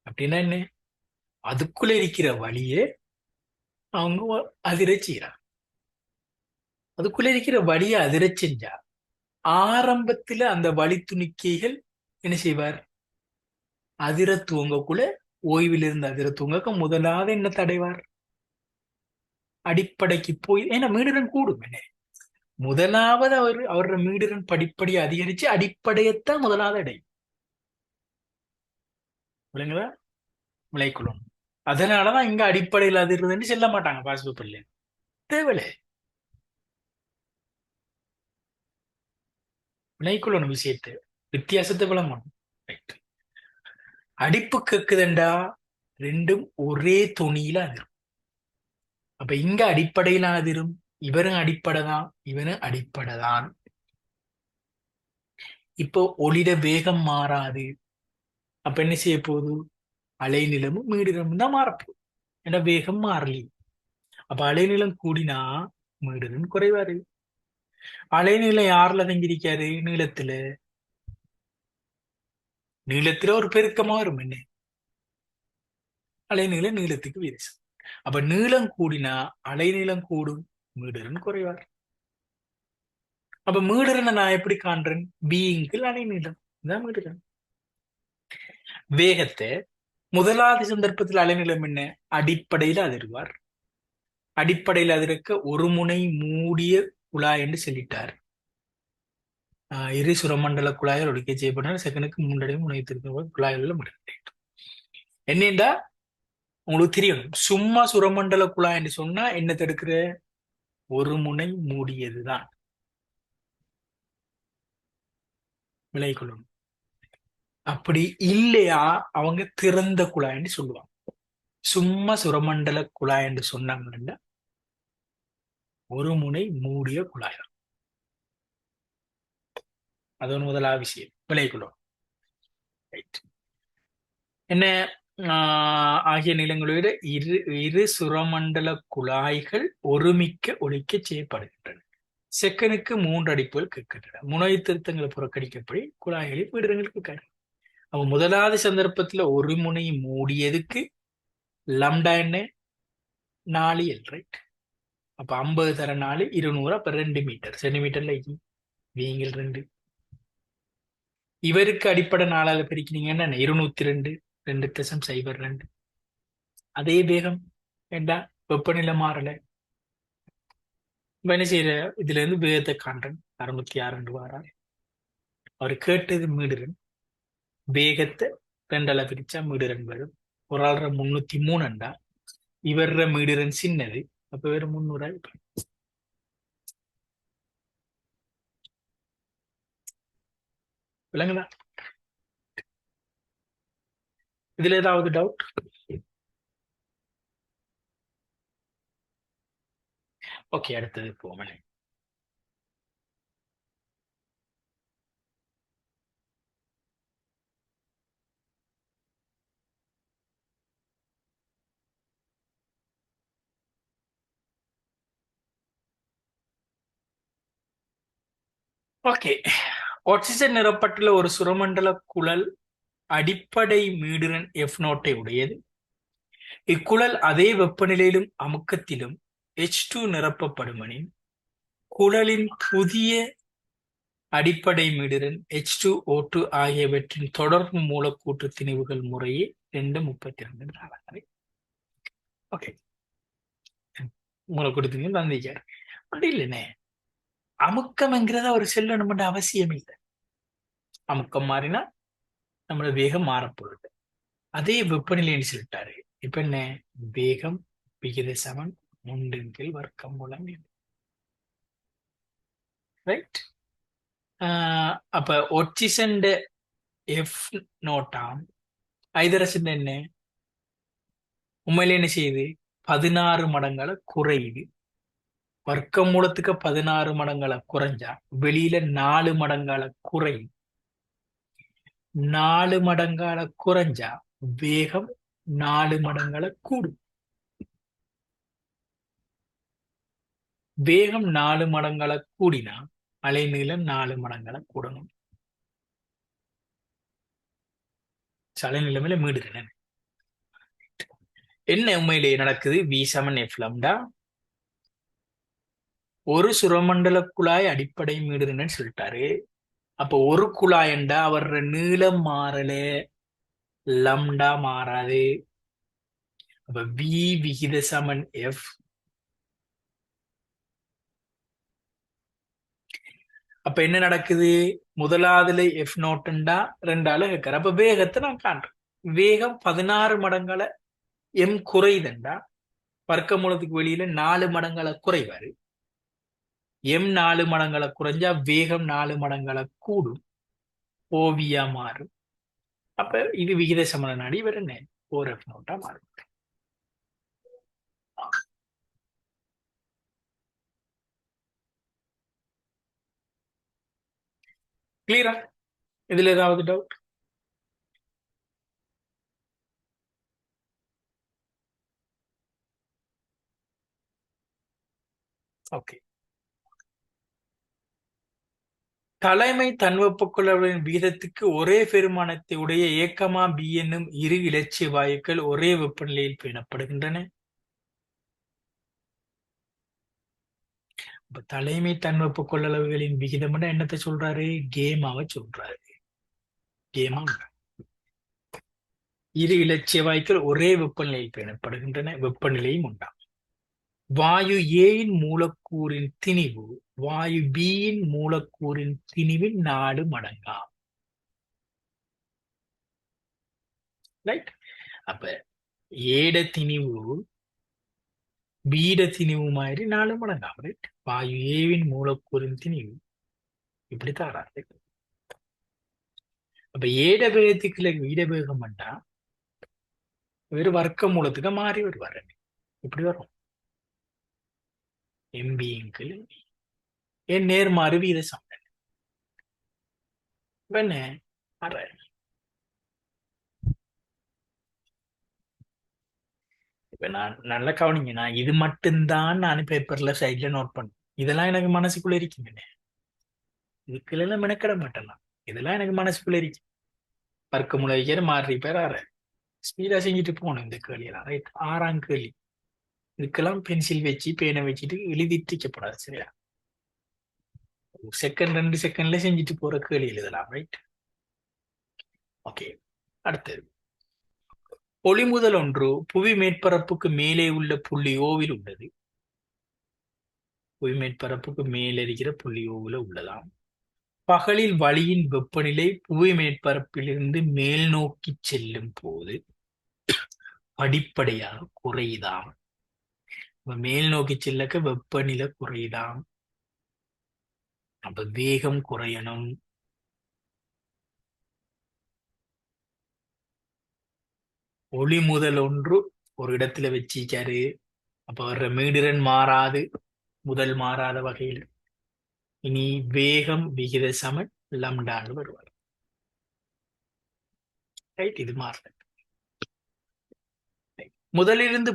அப்படின்னா என்ன? அதுக்குள்ள இருக்கிற வழியே அவங்க அதிர செய்யறாங்க. அதுக்குள்ள இருக்கிற வழியை அதிரச் செஞ்சா ஆரம்பத்துல அந்த வழி துணிக்கைகள் என்ன செய்வார்? அதிர துவங்கக்குள்ள, ஓய்வில் இருந்து அதிர துவங்க முதலாவது என்ன தடைவார்? அடிப்படைக்கு போய், ஏன்னா மீடுடன் கூடும் என்ன, முதலாவது அவரோட மீடுடன் படிப்படியை அதிகரிச்சு அடிப்படையத்தான் முதலாவது அடையும். விளங்குதா? விளைக்குள்ளணும். அதனாலதான் இங்க அடிப்படையில் அது இருந்துன்னு செல்ல மாட்டாங்க பாசிபிள் பள்ளி. தேவையில்லை. விளைக்குள்ளணும் விஷயத்தை, வித்தியாசத்தை விளங்கணும். ரைட். அடிப்பு கேக்குதுண்டா ரெண்டும் ஒரே துணியில அதிரும். அப்ப இங்க அடிப்படையில அதிரும். இவரும் அடிப்படை தான், இவனும் அடிப்படை தான். இப்போ ஒளிட வேகம் மாறாது. அப்ப என்ன செய்ய போகுது? அலைநிலமும் மீடிடமும் தான் மாறப்போகுது. ஏன்னா வேகம் மாறலி. அப்ப அலைநிலம் கூடினா மீடிடம் குறைவாரு. அலைநிலம் யாருல தங்கியிருக்காரு? நீளத்துல. நீளத்துல ஒரு பெருக்கமா வரும் என்ன, அலைநீளம் நீளத்துக்கு விரிசு. அப்ப நீளம் கூடினா அலைநீளம் கூடும், மீடிடம் குறைவார். அப்ப மீடிடனை நான் எப்படி காண்றேன்? பீயிங்கு அலைநீளம் இதான் மீடிடம். வேகத்தை முதலாவது சந்தர்ப்பத்தில் அலைநீளம் என்ன? அடிப்படையில் அதிர்வார். அடிப்படையில் அதிர்க்க ஒரு முனை மூடிய குழாய் என்று சொல்லிட்டார். இரு சுரமண்டல குழாயில் ஒடுக்க செய்யப்பட்ட செகண்டுக்கு 3 அடி முனைத்திருக்க குழாயில் முடிவு. என்னண்டா உங்களுக்கு தெரியணும், சும்மா சுரமண்டல குழாய் என்று சொன்னா என்ன தடுக்கிற? ஒரு முனை மூடியதுதான். விலை கொள்ளணும். அப்படி இல்லையா அவங்க திறந்த குழாய் என்று சொல்லுவாங்க. சும்மா சுரமண்டல குழாய் என்று சொன்னாங்கன்னா ஒரு முனை மூடிய குழாய். அது ஒரு முதலாவது விஷயம். விலை கொள்ளணும். ரைட். என்ன ஆகிய நிலங்களோட இரு இரு சுரமண்டல குழாய்கள் ஒருமிக்க ஒழிக்க செய்யப்படுகின்றன. செகனுக்கு 3 அடிப்புகள் கேட்கின்றன. முனை திருத்தங்களை புறக்கணிக்கப்படி குழாய்களில் வீடுகளுக்கு காட்டு. அப்ப முதலாவது சந்தர்ப்பத்துல ஒரு முனை மூடியதுக்கு லம்டா என்ன? 4L. ரைட். அப்ப 50 தர 4 200. அப்ப 2 மீட்டர். சென்டிமீட்டர்ல வீங்கில் 2. இவருக்கு அடிப்படை 4ஆல பிரிக்கிறீங்கன்னா 202 2.02. அதே வேகம் ஏண்டா வெப்பநிலை மாறல. இப்ப என்ன செய்யற? இதுல இருந்து வேகத்தை காண்றேன். 606 வாரார். அவர் கேட்டது மீடுரன். வேகத்தை 2ஆல பிரிச்சா மீடுரன் வரும். ஒரு ஆள்ற 303. இவர்ற மீடுரன் சின்னது. அப்ப வேற 300. விளங்குதா? இதுல ஏதாவது டவுட்? ஓகே, அடுத்தது போமனே. ஓகே. ஆக்சிஜன் நிரப்பட்டுள்ள ஒரு சுரமண்டல குழல் அடிப்படை மீடுரன் F0 உடையது. இக்குழல் அதே வெப்பநிலையிலும் அமுக்கத்திலும் H2 நிரப்பப்படுமெனின் குழலின் புதிய அடிப்படை மீடுரன் H2O2 ஆகியவற்றின் தொடர்பு மூலக்கூற்று திணிவுகள் முறையே 232. ஓகே, மூலக்கூற்று திணிவு தந்திக்கார். அப்படி இல்லைனே, அமுக்கம்ங்கிறத அவர் செல்லணும்ன்ற அவசியம் இல்லை. அமுக்கம் மாறினா நம்மளோட வேகம் மாறப்போகுது. அதே வெப்பநிலைன்னு சொல்லிட்டாரு. இப்ப என்ன? வேகம் விகித சமன் 3 வர்க்கம் மூலம். ரைட். அப்ப ஒட்சிசன் F0 ஐதரசன் என்ன? உண்மையில என்ன செய்யுது? 16 மடங்களை குறையுது. வர்க்க மூலத்துக்கு 16 மடங்களை குறைஞ்சா வெளியில 4 மடங்கால குறையும். 4 மடங்கால குறைஞ்சா வேகம் 4 மடங்கால கூடும். வேகம் 4 மடங்கால கூடினா அலைநீளம் 4 மடங்கால கூடணும். அலைநீளமில மீடுறேன். என்ன உண்மையிலேயே நடக்குது? V7 F lambda ஒரு சுரமண்டல குழாய் அடிப்படை மீடுதுன்னு சொல்லிட்டாரு. அப்ப ஒரு குழாயண்டா அவர் நீளம் மாறல, லம்டா மாறாது. அப்ப V விகித சமன் F. அப்ப என்ன நடக்குது? முதலாவதுல F நோட்டுண்டா ரெண்டால கேட்கற. அப்ப வேகத்தை நான் காண்றேன். வேகம் 16 மடங்கால M குறையுதுண்டா வர்க்க மூலத்துக்கு வெளியில 4 மடங்கால குறைவாரு. M 4 மடங்கால குறைஞ்சா வேகம் 4 மடங்கால கூடும், ஓவியா மாறும். அப்ப இது விகித சமன நாடி இவர் என்ன 4F நோட்டா மாறும். கிளியரா? இதுல ஏதாவது டவுட்? ஓகே. தலைமை தன்வெப்பக்குழாவின் வீதத்துக்கு ஒரே பெருமானத்தை உடைய ஏக்கமா பி என்னும் இரு இலட்சிய வாயுக்கள் ஒரே வெப்பநிலையில் பேணப்படுகின்றன. இப்ப தலைமை தன்வெப்ப கொள்ளளவுகளின் விகிதம் என்னத்தை சொல்றாரு? கேமாவை சொல்றாரு. கேமா இரு இலட்சிய வாயுக்கள் ஒரே வெப்பநிலையில் பேணப்படுகின்றன. வெப்பநிலையும் உண்டாம். வாயு ஏயின் மூலக்கூறின் திணிவு வாயு பியின் மூலக்கூறின் திணிவின் 4 மடங்காம். ரைட்? அப்ப ஏட திணிவு பீட திணிவு மாதிரி 4 மடங்காம். ரைட்? வாயு ஏவின் மூலக்கூறின் திணிவு இப்படி தாராரு. அப்ப ஏட வேகத்துக்குள்ள வீட வேகம் பண்ணா வெறும் வர்க்க மூலத்துக்கு மாறி வருவாரு. இப்படி வரும் எம்பிங்கு என் நேர்மாறு வீத சமன். என்ன அரை. இப்ப நான் நல்லா கவனிங்க, நான் இது மட்டும்தான் நான் பேப்பர்ல சைட்ல நோட் பண்ணேன். இதெல்லாம் எனக்கு மனசுக்குள்ள இருக்குங்க. இதுக்குள்ள மெனக்கிட மாட்டேன் நான். இதெல்லாம் எனக்கு மனசுக்குள்ள இருக்கு. வர்க்க மூல வைக்கிற மாறி பேர் அரை ஸ்பீடா செஞ்சுட்டு போகணும். இந்த கேள்வியெல்லாம் ரைட். 6ஆம் கேள்வி. இதுக்கெல்லாம் பென்சில் வச்சு பேனை வச்சுட்டு எழுதிட்டு இருக்கப்படாது. சரியா? செகண்ட் 2 செகண்ட்ல செஞ்சுட்டு போற கேள்வி எழுதலாம். ரைட்? ஓகே. அடுத்தது ஒளிமுதல் ஒன்று புவி மேற்பரப்புக்கு மேலே உள்ள புள்ளி ஓவில் உள்ளது. புவி மேற்பரப்புக்கு மேலே இருக்கிற புள்ளி ஓவில் உள்ளதாம். பகலில் வளியின் வெப்பநிலை புவி மேற்பரப்பிலிருந்து மேல் நோக்கி செல்லும் போது படிப்படியாக குறையுதாம். மேல் நோக்கி செல்லக்க வெப்பநிலை குறையுதாம். அப்ப வேகம் குறையணும். ஒளி முதல் ஒன்று ஒரு இடத்துல வச்சிருக்காரு. அப்ப வர்ற மீடிரன் மாறாது, முதல் மாறாத வகையில். இனி வேகம் விகித சமன் லம்டான்னு வருவார். ரைட்? இது மாறுது. முதலிருந்து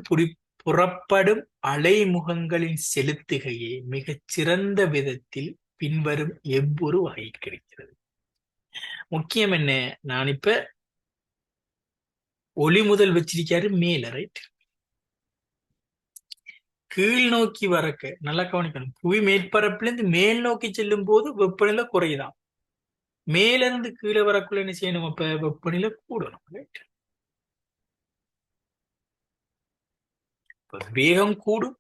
புறப்படும் அலைமுகங்களின் செலுத்துகையை மிகச் சிறந்த விதத்தில் பின்வரும் எவ்வொரு வகை கிடைக்கிறது. முக்கியம் என்ன? நான் இப்ப ஒளி முதல் வச்சிருக்காரு மேல. ரைட்? கீழ் நோக்கி வரக்க நல்லா கவனிக்கணும். புவி மேற்பரப்புல இருந்து மேல் நோக்கி செல்லும் போது வெப்பநிலை குறையுதாம். மேல இருந்து கீழே வரக்குள்ள என்ன செய்யணும்? அப்ப வெப்பநிலை கூடணும். ரைட்? வேகம் கூடும்,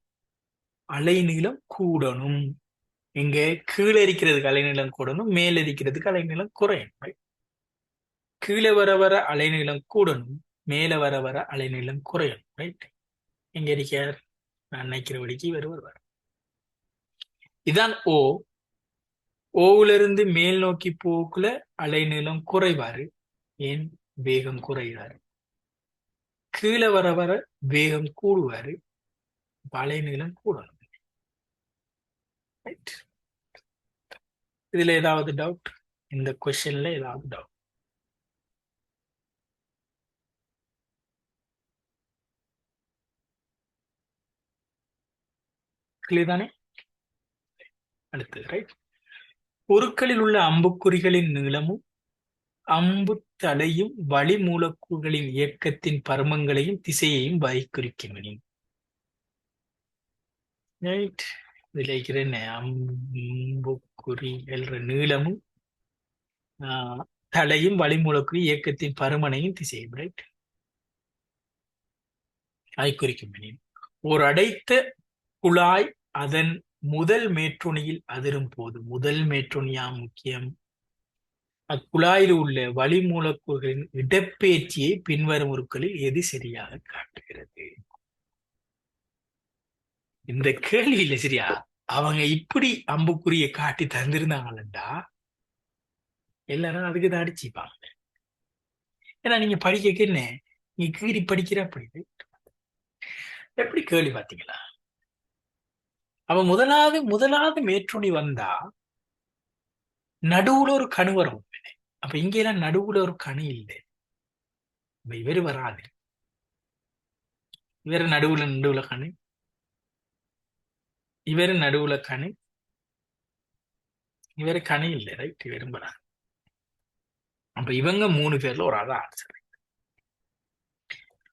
அலைநீளம் கூடணும். இங்க கீழே இருக்கிறதுக்கு அலைநீளம் கூடணும், மேல இருக்கிறதுக்கு அலைநீளம் குறையணும். ரைட்? கீழே வர வர அலைநீளம் கூடணும், மேல வர வர அலைநீளம் குறையணும். ரைட்? எங்க இருக்கார்? நான் நினைக்கிறபடிக்கு வருவார். இதான் ஓ. ஓவுல இருந்து மேல் நோக்கி போக்குள்ள அலைநீளம் குறைவாரு. ஏன்? வேகம் குறைவாரு. கீழே வர வர வேகம் கூடுவாரு, அலைநீளம் கூடணும். ரைட்? இதுல ஏதாவது டவுட்? இந்த கொஸ்டின்ல ஏதாவது டவுட்? கிளியர் தானே? அடுத்தது ரைட். பொருட்களில் உள்ள அம்புக்குறிகளின் நீளமும் அம்பு தலையும் வளி மூலக்கூறுகளின் இயக்கத்தின் பருமங்களையும் திசையையும் குறிக்கும். ரைட்? இதுல இருக்கிற அம்புக்குறி என்ற நீளமும் தலையும் வளிமூலக்குறி இயக்கத்தின் பருமனையும் திசையும், ரைட்? அதை குறிக்கும் எனில் ஒரு அடைத்த குழாய் அதன் முதல் மேற்றுணியில் அதிரும் போது, முதல் மேற்றுணியா முக்கியம், அக்குழாயில் உள்ள வளிமூலக்கூறுகளின் இடப்பெயர்ச்சியை பின்வரும் உருக்களில் எது சரியாக காட்டுகிறது? இந்த கேள்வி இல்லை சரியா, அவங்க இப்படி அம்புக்குறியை காட்டி தந்திருந்தாங்களா எல்லாரும் அதுக்கு தான் அடிச்சுப்பாங்க. ஏன்னா நீங்க படிக்க என்ன, நீங்க கீறி படிக்கிற அப்படி எப்படி கேள்வி பார்த்தீங்களா? அவன் முதலாவது முதலாவது மேற்றுணி வந்தா நடுவுல ஒரு கணு வரும். அப்ப இங்க எல்லாம் நடுவுல ஒரு கணு இல்லை, இவரு வராது. இவரு நடுவுல நடுவுல கணு, இவரு நடுவுல கணு, இவரு கணு இல்லை, ரைட்? இவரும் வராது. அப்ப இவங்க 3 பேர்ல ஒரு ஆள் ஆன்சர்.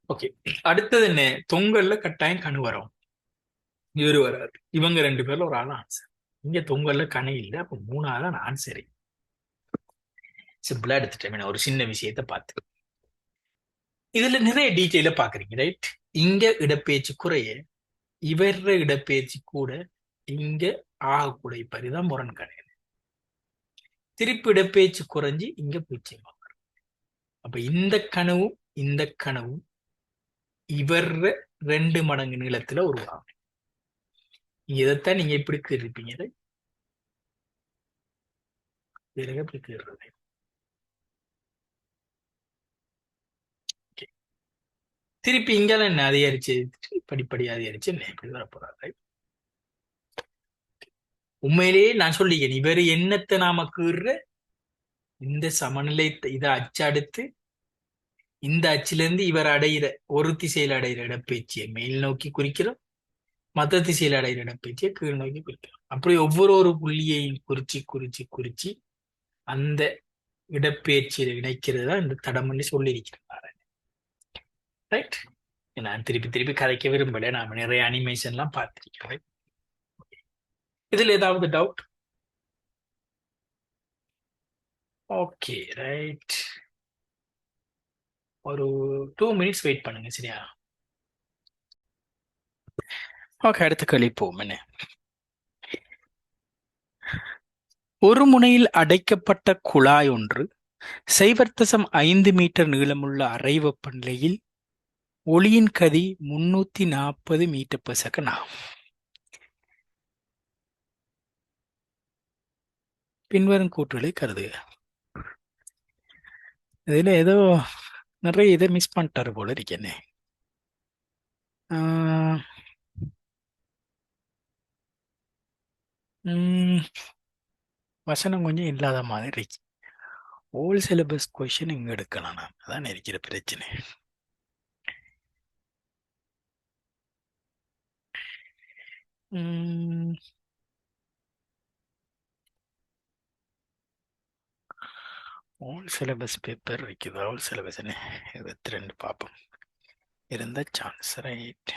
ஓகே, அடுத்தது என்ன? தொங்கல்ல கட்டாயம் கணு வரும், இவரு வராது. இவங்க 2 பேர்ல ஒரு ஆள் ஆன்சர். இங்க தொங்கல்ல கணு இல்லை, அப்ப 3ஆவது ஆன்சர். சிம்பிளா எடுத்துட்டேன் ஒரு சின்ன விஷயத்த பார்த்து. இதுல நிறைய டீட்டெயில பாக்குறீங்க, ரைட்? இங்க இடப்பெயர்ச்சி குறைய, இவர இடப்பெயர்ச்சி கூட, இங்க ஆகக்கூட. இப்ப இதுதான் முரண் கிடையாது. திருப்பி இடப்பெயர்ச்சி குறைஞ்சி இங்க பூச்சி பார்க்கணும். அப்ப இந்த கனவும் இந்த கனவும் இவர 2 மடங்கு நீளத்துல உருவாகும். இதைத்தான் நீங்க இப்படி கேட்டிருப்பீங்க, இப்படி கேடுறது. திருப்பி இங்கெல்லாம் என்ன அதிகரிச்சு, படிப்படி அதிகரிச்சு என்ன இப்படி வரப்போறாரு. உண்மையிலேயே நான் சொல்லிக்கிறேன், இவர் என்னத்தை நாம கீறுற, இந்த சமநிலை இதை அச்சடுத்து இந்த அச்சிலிருந்து இவர் அடையிற ஒரு திசையில் அடையிற இடப்பெயர்ச்சியை மேல் நோக்கி குறிக்கிறோம், மற்ற திசையில் அடையிற இடப்பெயர்ச்சியை கீழ் நோக்கி குறிக்கிறோம். அப்படி ஒவ்வொரு புள்ளியையும் குறிச்சு குறிச்சு குறிச்சு அந்த இடப்பெயர்ச்சியில இணைக்கிறது தான் இந்த தடம் பண்ணி சொல்லியிருக்கிறார், ரைட்? நான் திருப்பி திருப்பி கதைக்க விரும்பல, நாம நிறைய அனிமேஷன் எல்லாம் பார்த்திருக்கிறேன். இதுல ஏதாவது டவுட்? Okay, right. ஒரு 2 மினிட்ஸ் வெயிட் பண்ணுங்க, சரியா? ஓகே, அடுத்த கேள்வி போவோம். என்ன? ஒரு முனையில் அடைக்கப்பட்ட குழாய் ஒன்று 0.5 மீட்டர் நீளமுள்ள அறை வெப்பநிலையில் ஒளியின் கதி 340 மீட்டர் per செகண்ட் ஆகும். பின்வரும் கூற்றுகளை கருதுக. இதுல ஏதோ நிறைய இதை மிஸ் பண்ணிட்டாரு போல இருக்கேனே. வசனம் கொஞ்சம் இல்லாத மாதிரி இருக்கு. ஓல் சிலபஸ் கொஸ்டின் இங்க எடுக்கலாம், நான் அதான் இருக்கிற பிரச்சனை. ஓல் சிலபஸ் பேப்பர் இருக்குது. ஓல் சிலபஸ் 22 பார்ப்போம் இருந்த சான்ஸ், ரைட்?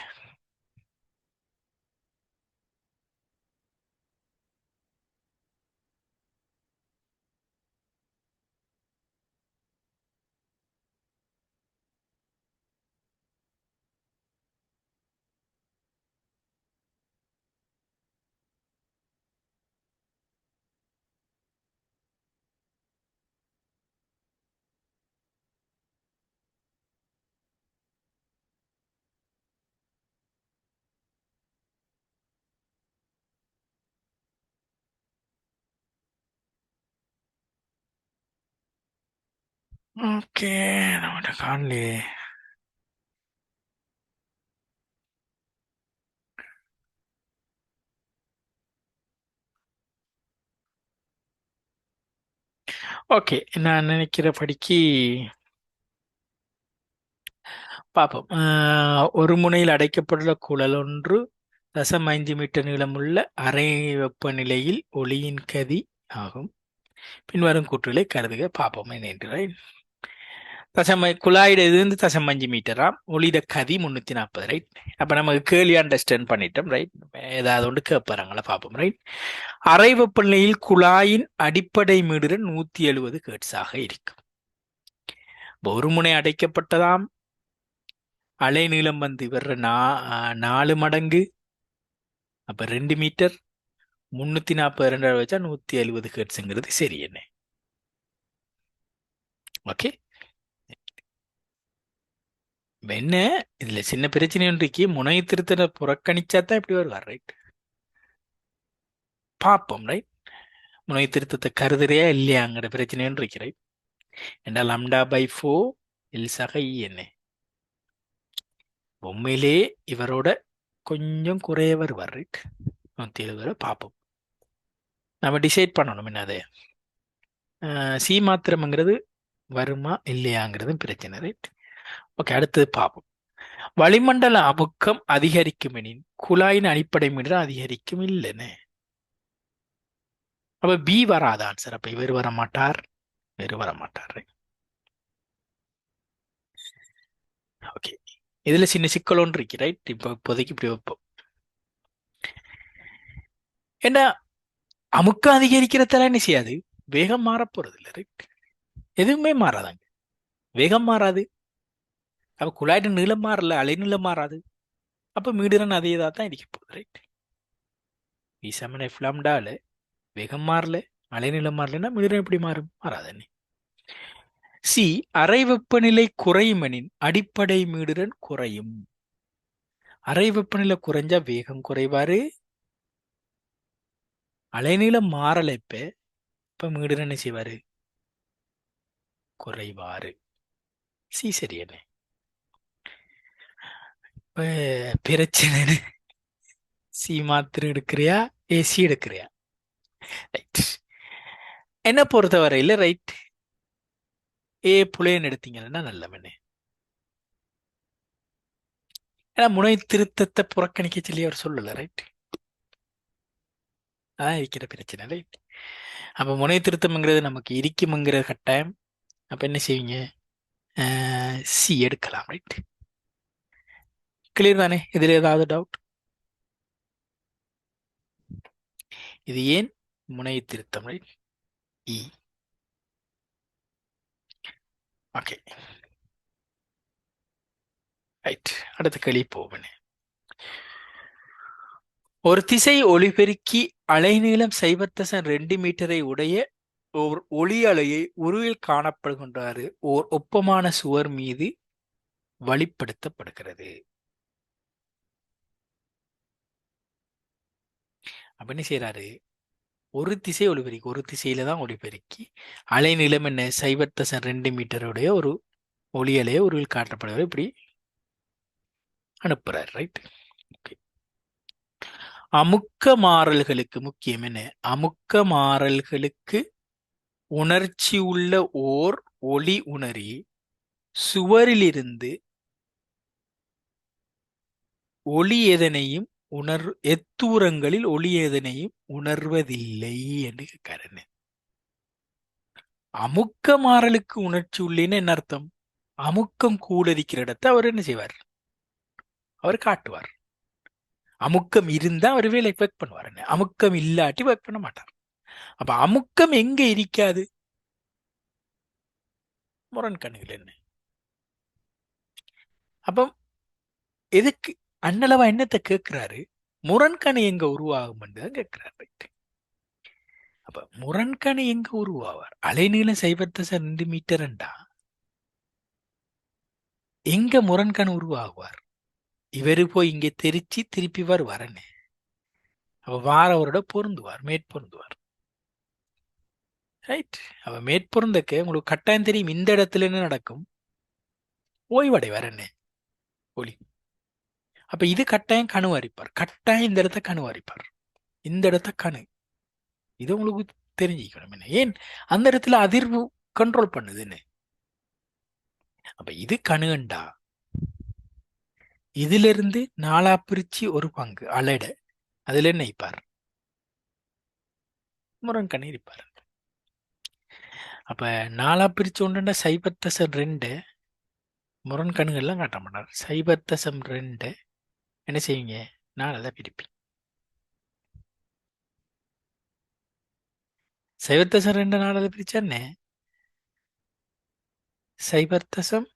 ஓகே, நம்மகிட்ட காணலையே. ஓகே, நான் நினைக்கிறபடிக்கு பார்ப்போம். ஒரு முனையில் அடைக்கப்பட்டுள்ள குழல் ஒன்று 0.5 மீட்டர் நீளமுள்ள அறை வெப்பநிலையில் ஒளியின் கதி ஆகும். பின்வரும் கூற்றுகளை கருதுக. பார்ப்போம் என்ன என்று. குழாயிட இது வந்து 0.5 மீட்டரா, ஒளியிட கதி 340, ரைட். அப்ப நமக்கு கேள்வி அண்டர்ஸ்டாண்ட் பண்ணிட்டோம், ரைட். ஏதாவது ஒன்று கேட்பாங்களா பார்ப்போம், ரைட். அறை வெப்பநிலையில் குழாயின் அடிப்படை மீடுடன் 170 ஹெர்ட்ஸாக இருக்கும். ஒரு முனை அடைக்கப்பட்டதாம், அலை நீளம் வந்து வர்ற 4 மடங்கு, அப்ப 2 மீட்டர், 342 வச்சா 170 ஹெர்ட்ஸுங்கிறது சரி என்ன? ஓகே. என்ன இதுல சின்ன பிரச்சனை ஒன்றைக்கு முனை திருத்தனை புறக்கணிச்சா தான் இப்படி வருவார், ரைட். பார்ப்போம், ரைட். முனை திருத்தத்தை கருதுறையா இல்லையாங்கிற பிரச்சனை இருக்கு, ரைட். ஏண்டா λ/4 எல்சாக என்ன உண்மையிலே இவரோட கொஞ்சம் குறைய வருவார், ரைட். 170 பார்ப்போம். நம்ம டிசைட் பண்ணணும் என்ன அது சி மாத்திரம்ங்கிறது வருமா இல்லையாங்கிறது பிரச்சனை, ரைட். ஓகே, அடுத்தது பார்ப்போம். வளிமண்டல அமுக்கம் அதிகரிக்கும் எனின் குழாயின் அடிப்படை மீட்டர் அதிகரிக்கும் இல்லைன்னு. அப்ப பி வராத ஆன்சர். அப்ப இவர் வர மாட்டார், இவர் வர மாட்டார். ஓகே, இதுல சின்ன சிக்கல் ஒன்று இருக்கு, ரைட். இப்போ இப்போதைக்கு இப்படி வைப்போம். ஏன்னா அமுக்கம் அதிகரிக்கிறதால என்ன செய்யாது, வேகம் மாற போறது இல்லை, ரைட். எதுவுமே மாறாதாங்க, வேகம் மாறாது. அப்ப குழாயிட நீளம் மாறல, அலை நீளம் மாறாது. அப்ப மீடுரன் அதே தான் இருக்க போகுது, ரைட். வி சமன் எஃப் லாம்டால வேகம் மாறல, அலை நீளம் மாறலன்னா மீடுரன் எப்படி மாறும், மாறாது. சி அறை வெப்பநிலை குறையும் எனின் அடிப்படை மீடுரன் குறையும். அறை வெப்பநிலை குறைஞ்சா வேகம் குறைவாரு, அலைநீளம் மாறல. இப்ப மீடுரன் என்ன செய்வாரு, குறைவாரு. சி சரி என்ன? இப்ப பிரச்சனை சி மாத்திரம் எடுக்கிறியா, ஏசி எடுக்கிறியா? ரைட். என்ன பொறுத்தவரையில், ரைட், ஏ புலையன் எடுத்தீங்கன்னா நல்ல மண்ணு. ஏன்னா முனை திருத்தத்தை புறக்கணிக்க சொல்லி அவர் சொல்லல, ரைட். அதான் இருக்கிற பிரச்சனை, ரைட். அப்ப முனை திருத்தம்ங்கிறது நமக்கு இருக்கும்ங்கிற கட்டாயம். அப்ப என்ன செய்வீங்க, சி எடுக்கலாம், ரைட். கிளியர் தானே? இதுல ஏதாவது டவுட்? இது ஏன் முனை திருத்தம், ரைட். இ. Okay, right. அடுத்த கேள்வி போவேன். ஒரு திசை ஒளிபெருக்கி அலைநீளம் 0.2 மீட்டரை உடைய ஓர் ஒளி அலையை உருவில் காணப்படுகின்றாரு ஓர் ஒப்பமான சுவர் மீது வழிப்படுத்தப்படுகிறது. அப்ப என்ன செய்யறாரு, ஒரு திசை ஒளிபெருக்கி, ஒரு திசையில தான் ஒளிபெருக்கி அலைநீளம் என்ன 0.2 மீட்டருடைய ஒரு ஒளி அலையை உருவில் காட்டப்படுகிறது இப்படி அனுப்புறாரு, ரைட். அமுக்க மாறல்களுக்கு முக்கியம் என்ன, அமுக்க மாறல்களுக்கு உணர்ச்சி உள்ள ஓர் ஒளி உணரி சுவரிலிருந்து ஒளி எதனையும் எத்தூரங்களில் ஒளி எதனையும் உணர்வதில்லை என்று கேட்கிறாரு. அமுக்க மாறலுக்கு உணர்ச்சி உள்ளேன்னு என்ன அர்த்தம், அமுக்கம் கூட இருக்கிற இடத்தை அவர் என்ன செய்வார், அவர் காட்டுவார். அமுக்கம் இருந்தா அவர் வேலை ஒர்க் பண்ணுவார், அமுக்கம் இல்லாட்டி ஒர்க் பண்ண மாட்டார். அப்ப அமுக்கம் எங்க இருக்காது, முரண்கண்ணுகள் என்ன. அப்ப எதுக்கு அண்ணளவா என்னத்தை கேட்கிறாரு, முரண்கணு எங்க உருவாகும் கேட்கிறாரு. அப்ப முரண்கணு எங்க உருவாவார், அலைநீளம் 0.2 மீட்டர்ண்டா எங்க முரண்கணு உருவாகுவார், இவரு போய் இங்க தெரிச்சு திருப்பி வருவார். அப்ப வாரவரோட பொருந்துவார், மேற்பொருந்துவார், ரைட். அப்ப மேற்பொருந்தக்கு உங்களுக்கு கட்டாயம் தெரியும் இந்த இடத்துல என்ன நடக்கும், ஓய்வடைவார் ஒளி. அப்ப இது கட்டாயம் கணு அரிப்பார், கட்டாயம் இந்த இடத்த கணு அரிப்பார், இந்த இடத்த கணு. இது உங்களுக்கு தெரிஞ்சுக்கணும் என்ன, ஏன் அந்த இடத்துல அதிர்வு கண்ட்ரோல் பண்ணுதுன்னு. அப்ப இது கணுண்டா இதுல இருந்து 4 பிரிச்சு ஒரு பங்கு அலைட அதுல என்ன இருப்பார், முரண்கணு இருப்பார். அப்ப நாலா பிரிச்சு ஒன்றுண்டா சைபர் தசம் ரெண்டு முரண் கணுகள்லாம் காட்ட மாட்டார். சைபர் தசம் ரெண்டு என்ன செய்வீங்க? நாலு தான் பிரிப்பீங்க. சைபர் தசம் ரெண்டு நாலு பிரிச்சா என்ன? சைபர் தசம்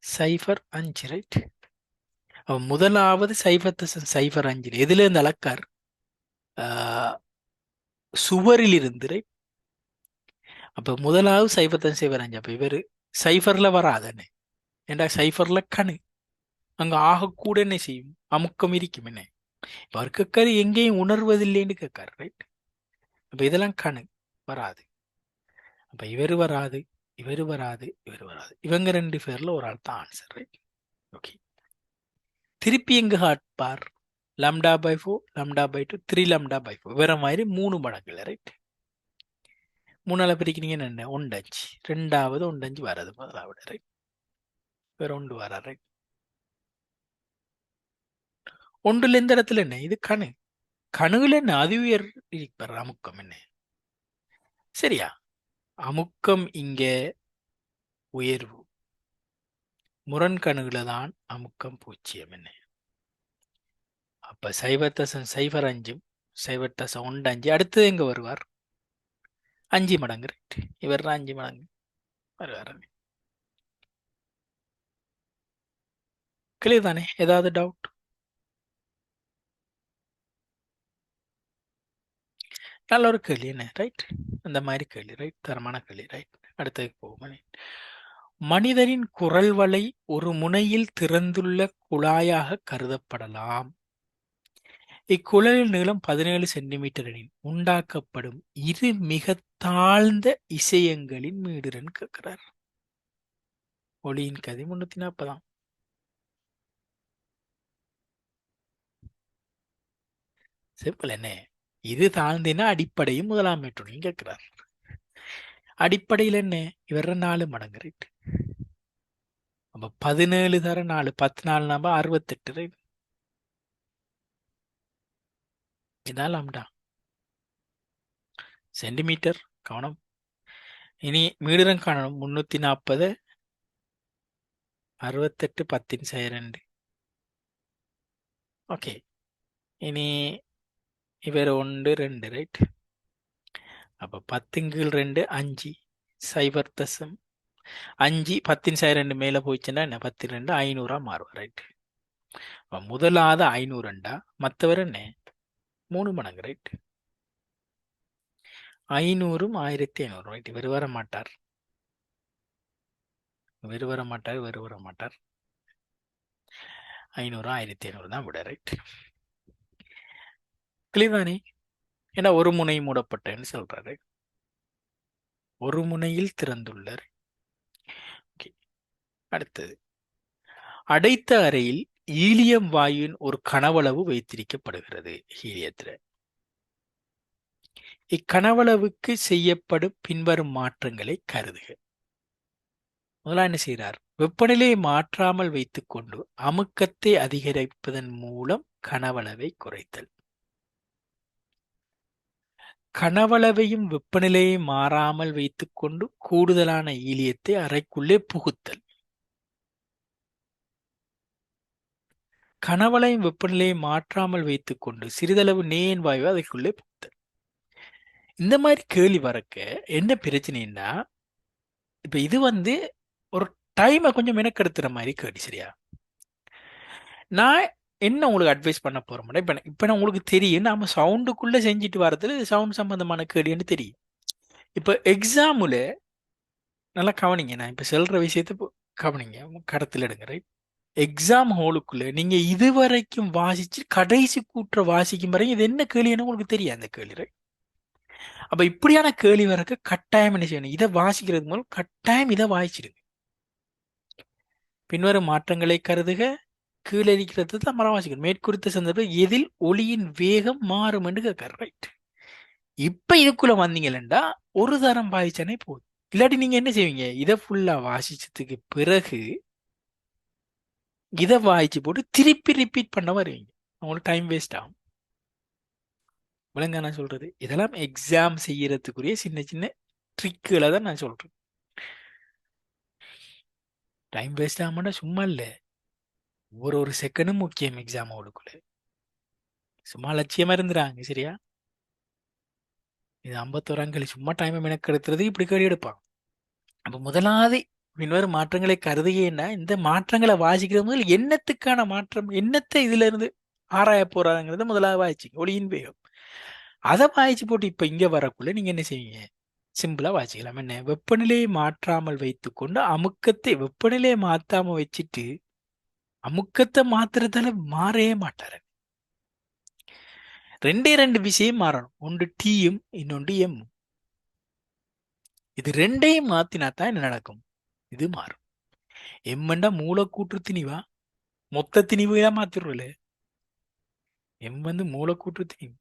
சைபர் அஞ்சு, ரைட்? அப்ப முதலாவது சைபர் தசம் சைபர் அஞ்சு எதுல இருந்து அளக்கார்? ஆஹ், சுவரில் இருந்து, ரைட்? அப்ப முதலாவது சைபர் தசம் சைபர் அஞ்சு. அப்ப இவரு சைபர்ல வராதன்னு, ஏண்டா சைபர்ல கணு அங்க ஆகக்கூட என்ன செய்யும்? அமுக்கம் இருக்கும் என்ன. இப்ப அவர் கேட்காரு எங்கேயும் உணர்வதில்லைன்னு கேட்காரு, ரைட்? அப்ப இதெல்லாம் கணு வராது. அப்ப இவரு வராது, இவரு வராது, இவரு வராது. இவங்க ரெண்டு பேர்ல ஒரு ஆள் தான் ஆன்சர், ரைட்? ஓகே. திருப்பி எங்க காட்பார்? Lambda by 4, lambda by 2, 3 lambda by 4. வேற மாதிரி 3 மடங்குல, ரைட்? மூணால பிரிக்கிறீங்கன்னு என்ன? ஒண்டஞ்சு. ரெண்டாவது ஒண்டஞ்சு வராது முதலாவது, ரைட்? வேற ஒன்று வர, ரைட்? ஒன்றுல எந்த இடத்துல என்ன? இது கணு. கணுல என்ன? அது உயர் இருப்பார் அமுக்கம் என்ன. சரியா? அமுக்கம் இங்க உயர்வு. முரண்கணுகுல தான் அமுக்கம் பூஜ்ஜியம் என்ன. அப்ப சைபர் தசம் சைபர் அஞ்சும் சைபர் தசம் ஒன்று அஞ்சு. அடுத்தது எங்க வருவார்? அஞ்சு மடங்கு, ரைட்? இவர் 5 மடங்கு வருவார். கிளியர் தானே? ஏதாவது டவுட்? நல்ல ஒரு கேள்வி என்ன, ரைட்? அந்த மாதிரி கேள்வி, ரைட்? தரமான கேள்வி, ரைட்? அடுத்ததுக்கு போவோம். மனிதரின் குரல் வளை ஒரு முனையில் திறந்துள்ள குழாயாக கருதப்படலாம். இக்குழலின் நீளம் 17 சென்டிமீட்டர் எனில் உண்டாக்கப்படும் இரு மிக தாழ்ந்த இசையங்களின் மீடுரன் கேட்கிறார். ஒளியின் கதி 340. சிம்பிள் என்ன? இது தாழ்ந்தினா அடிப்படையும் முதலாம் மேட்டுரையும் கேட்கிறார். அடிப்படையில் என்ன? இவர் 4 மடங்கு, ரைட்? அப்ப 17 தர 4, 14 நாம 68, ரைட்? இதான் லாம்டா. சென்டிமீட்டர் கவனம். இனி மீடுரம் காணணும். 340, 68, 10/2. ஓகே. இனி இவர் 1 2, ரைட்? அப்ப 10/2 5. சைபர் தசம் 5 10/2 மேல போயிடுச்சுன்னா என்ன? 10 500 மாறும், ரைட்? முதலாவது 500, மற்றவர் என்ன? 3 மடங்கு, ரைட்? 500 1500, ரைட்? இவர் வர மாட்டார், இவர் வர மாட்டார், இவர் வர மாட்டார். 500 1500 தான் விட, ரைட்? கிளியர் தானே? ஏன்னா ஒரு முனை மூடப்பட்டேன்னு சொல்றாரு. ஒரு முனையில் திறந்துள்ளார். அடுத்தது, அடைத்த அறையில் ஈலியம் வாயுவின் ஒரு கனவளவு வைத்திருக்கப்படுகிறது. ஹீலியத்துல இக்கனவளவுக்கு செய்யப்படும் பின்வரும் மாற்றங்களை கருதுக. முதல்ல என்ன செய்கிறார்? வெப்பநிலையை மாற்றாமல் வைத்துக்கொண்டு அமுக்கத்தை அதிகரிப்பதன் மூலம் கனவளவை குறைத்தல். கனவளவையும் வெப்பநிலையை மாறாமல் வைத்துக்கொண்டு கூடுதலான ஈலியத்தை அறைக்குள்ளே புகுத்தல். கனவளையும் வெப்பநிலையை மாற்றாமல் வைத்துக்கொண்டு சிறிதளவு நேயன் வாயு அதற்குள்ளே புகுத்தல். இந்த மாதிரி கேள்வி வரக்க என்ன பிரச்சனைன்னா, இப்ப இது ஒரு டைமை கொஞ்சம் மெனக்கெடுத்துற மாதிரி கேள்வி, சரியா? நான் என்ன உங்களுக்கு அட்வைஸ் பண்ண போறோம்? இப்ப நான் உங்களுக்கு தெரியும், நாம சவுண்டுக்குள்ள செஞ்சுட்டு வரதுல சவுண்ட் சம்பந்தமான கேள்வின்னு தெரியும். இப்ப எக்ஸாமுல நல்லா கவனிங்க. நான் இப்ப சொல்ற விஷயத்த கவனிங்க, கடத்தில் எடுங்க, ரைட்? எக்ஸாம் ஹாலுக்குள்ள நீங்க இதுவரைக்கும் வாசிச்சு கடைசி கூற்ற வாசிக்கும் வரை இது என்ன கேள்வின்னு உங்களுக்கு தெரியும் அந்த கேள்வி, ரைட்? அப்ப இப்படியான கேள்வி வரக்கு கட்டாயம் என்ன செய்யணும்? இதை வாசிக்கிறது மூலம் கட்டாயம் இதை வாசிச்சிடுங்க. பின்வரும் மாற்றங்களை கருதுக. கீழே இருக்கிறது தான் மரம் வாசிக்கணும். மேற்குறித்த சந்தர்ப்பம் எதில் ஒளியின் வேகம் மாறும் என்று கேட்காரு, ரைட்? இப்ப இதுக்குள்ள வந்தீங்கன்னா ஒரு தரம் வாசிச்சானே போதும். இல்லாட்டி நீங்க என்ன செய்வீங்க? இதை ஃபுல்லா வாசிச்சதுக்கு பிறகு இதை வாய்ச்சி போட்டு திருப்பி ரிப்பீட் பண்ண வருவீங்க. உங்களுக்கு டைம் வேஸ்ட் ஆகும். விளங்க நான் சொல்றது? இதெல்லாம் எக்ஸாம் செய்யறதுக்குரிய சின்ன சின்ன ட்ரிக்குகளை தான் நான் சொல்றேன். டைம் வேஸ்ட் ஆகாமட்டா சும்மா இல்லை, ஒரு செகண்டும் முக்கியம் எக்ஸாம் அவளுக்குள்ள. சும்மா லட்சியமா இருந்துறாங்க சரியா. இது 51 சும்மா டைமை மெனக்கெடுத்துறது இப்படி கேடி எடுப்பான். அப்ப முதலாவது பின்வரும் மாற்றங்களை கருதுகன்னா இந்த மாற்றங்களை வாசிக்கிறது முதல் எண்ணத்துக்கான மாற்றம், எண்ணத்தை இதுல இருந்து ஆராய போறாங்கிறத முதலாவது வாசிச்சிங்க ஒளியின் வேகம். அதை வாய்ச்சி போட்டு இப்ப இங்க வரக்குள்ள நீங்க என்ன செய்வீங்க, சிம்பிளா வாசிக்கலாம். என்ன, வெப்பநிலையை மாற்றாமல் வைத்துக்கொண்டு அமுக்கத்தை வெப்பநிலையை மாத்தாம வச்சுட்டு அமுக்கத்தை மாத்துறதால மாறவே மாட்டாரு. ரெண்டே ரெண்டு விஷயம் மாறணும், ஒன்று டீயும் இன்னொன்று எம். இது ரெண்டையும் மாத்தினாத்தான் என்ன நடக்கும், இது மாறும். எம்மண்டா மூலக்கூற்று திணிவா மொத்த திணிவு தான் மாத்திடுறல. எம் வந்து மூலக்கூற்று திணிவு.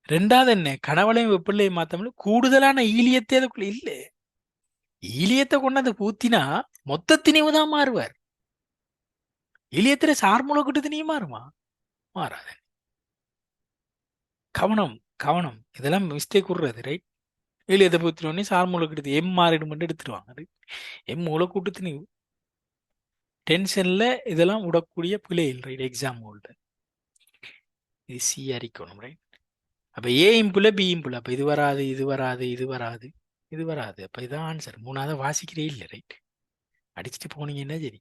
ரெண்டாவது என்ன, கனவளையும் வெப்பநிலையை மாத்தோம்ல கூடுதலான ஈலியத்தை அதுக்குள்ள இல்ல. ஈலியத்தை கொண்டாந்து பூத்தினா மொத்த திணிவு தான் மாறுவார். ஈலியத்துல சார் மூலக்கூற்று திணிவு மாறுமா, மாறாது. கவனம் கவனம், இதெல்லாம் மிஸ்டேக் விடுறது ரைட். ஈலியத்தை பூத்தினோடனே சார் மூலக்கூற்று எம் மாறிடும் மட்டும் எடுத்துருவாங்க. அது எம் மூலக்கூற்று திணிவு. டென்ஷன்ல இதெல்லாம் விடக்கூடிய பிள்ளைகள் ரைட். எக்ஸாம் ஹோல்டு இது சி அறிக்கணும் ரைட். அப்ப ஏ இம்புல பி இம்புல, அப்ப இது வராது இது வராது இது வராது இது வராது. அப்ப இதான் ஆன்சர். மூணாவது வாசிக்கிறே இல்லை ரைட். அடிச்சுட்டு போனீங்கன்னா சரி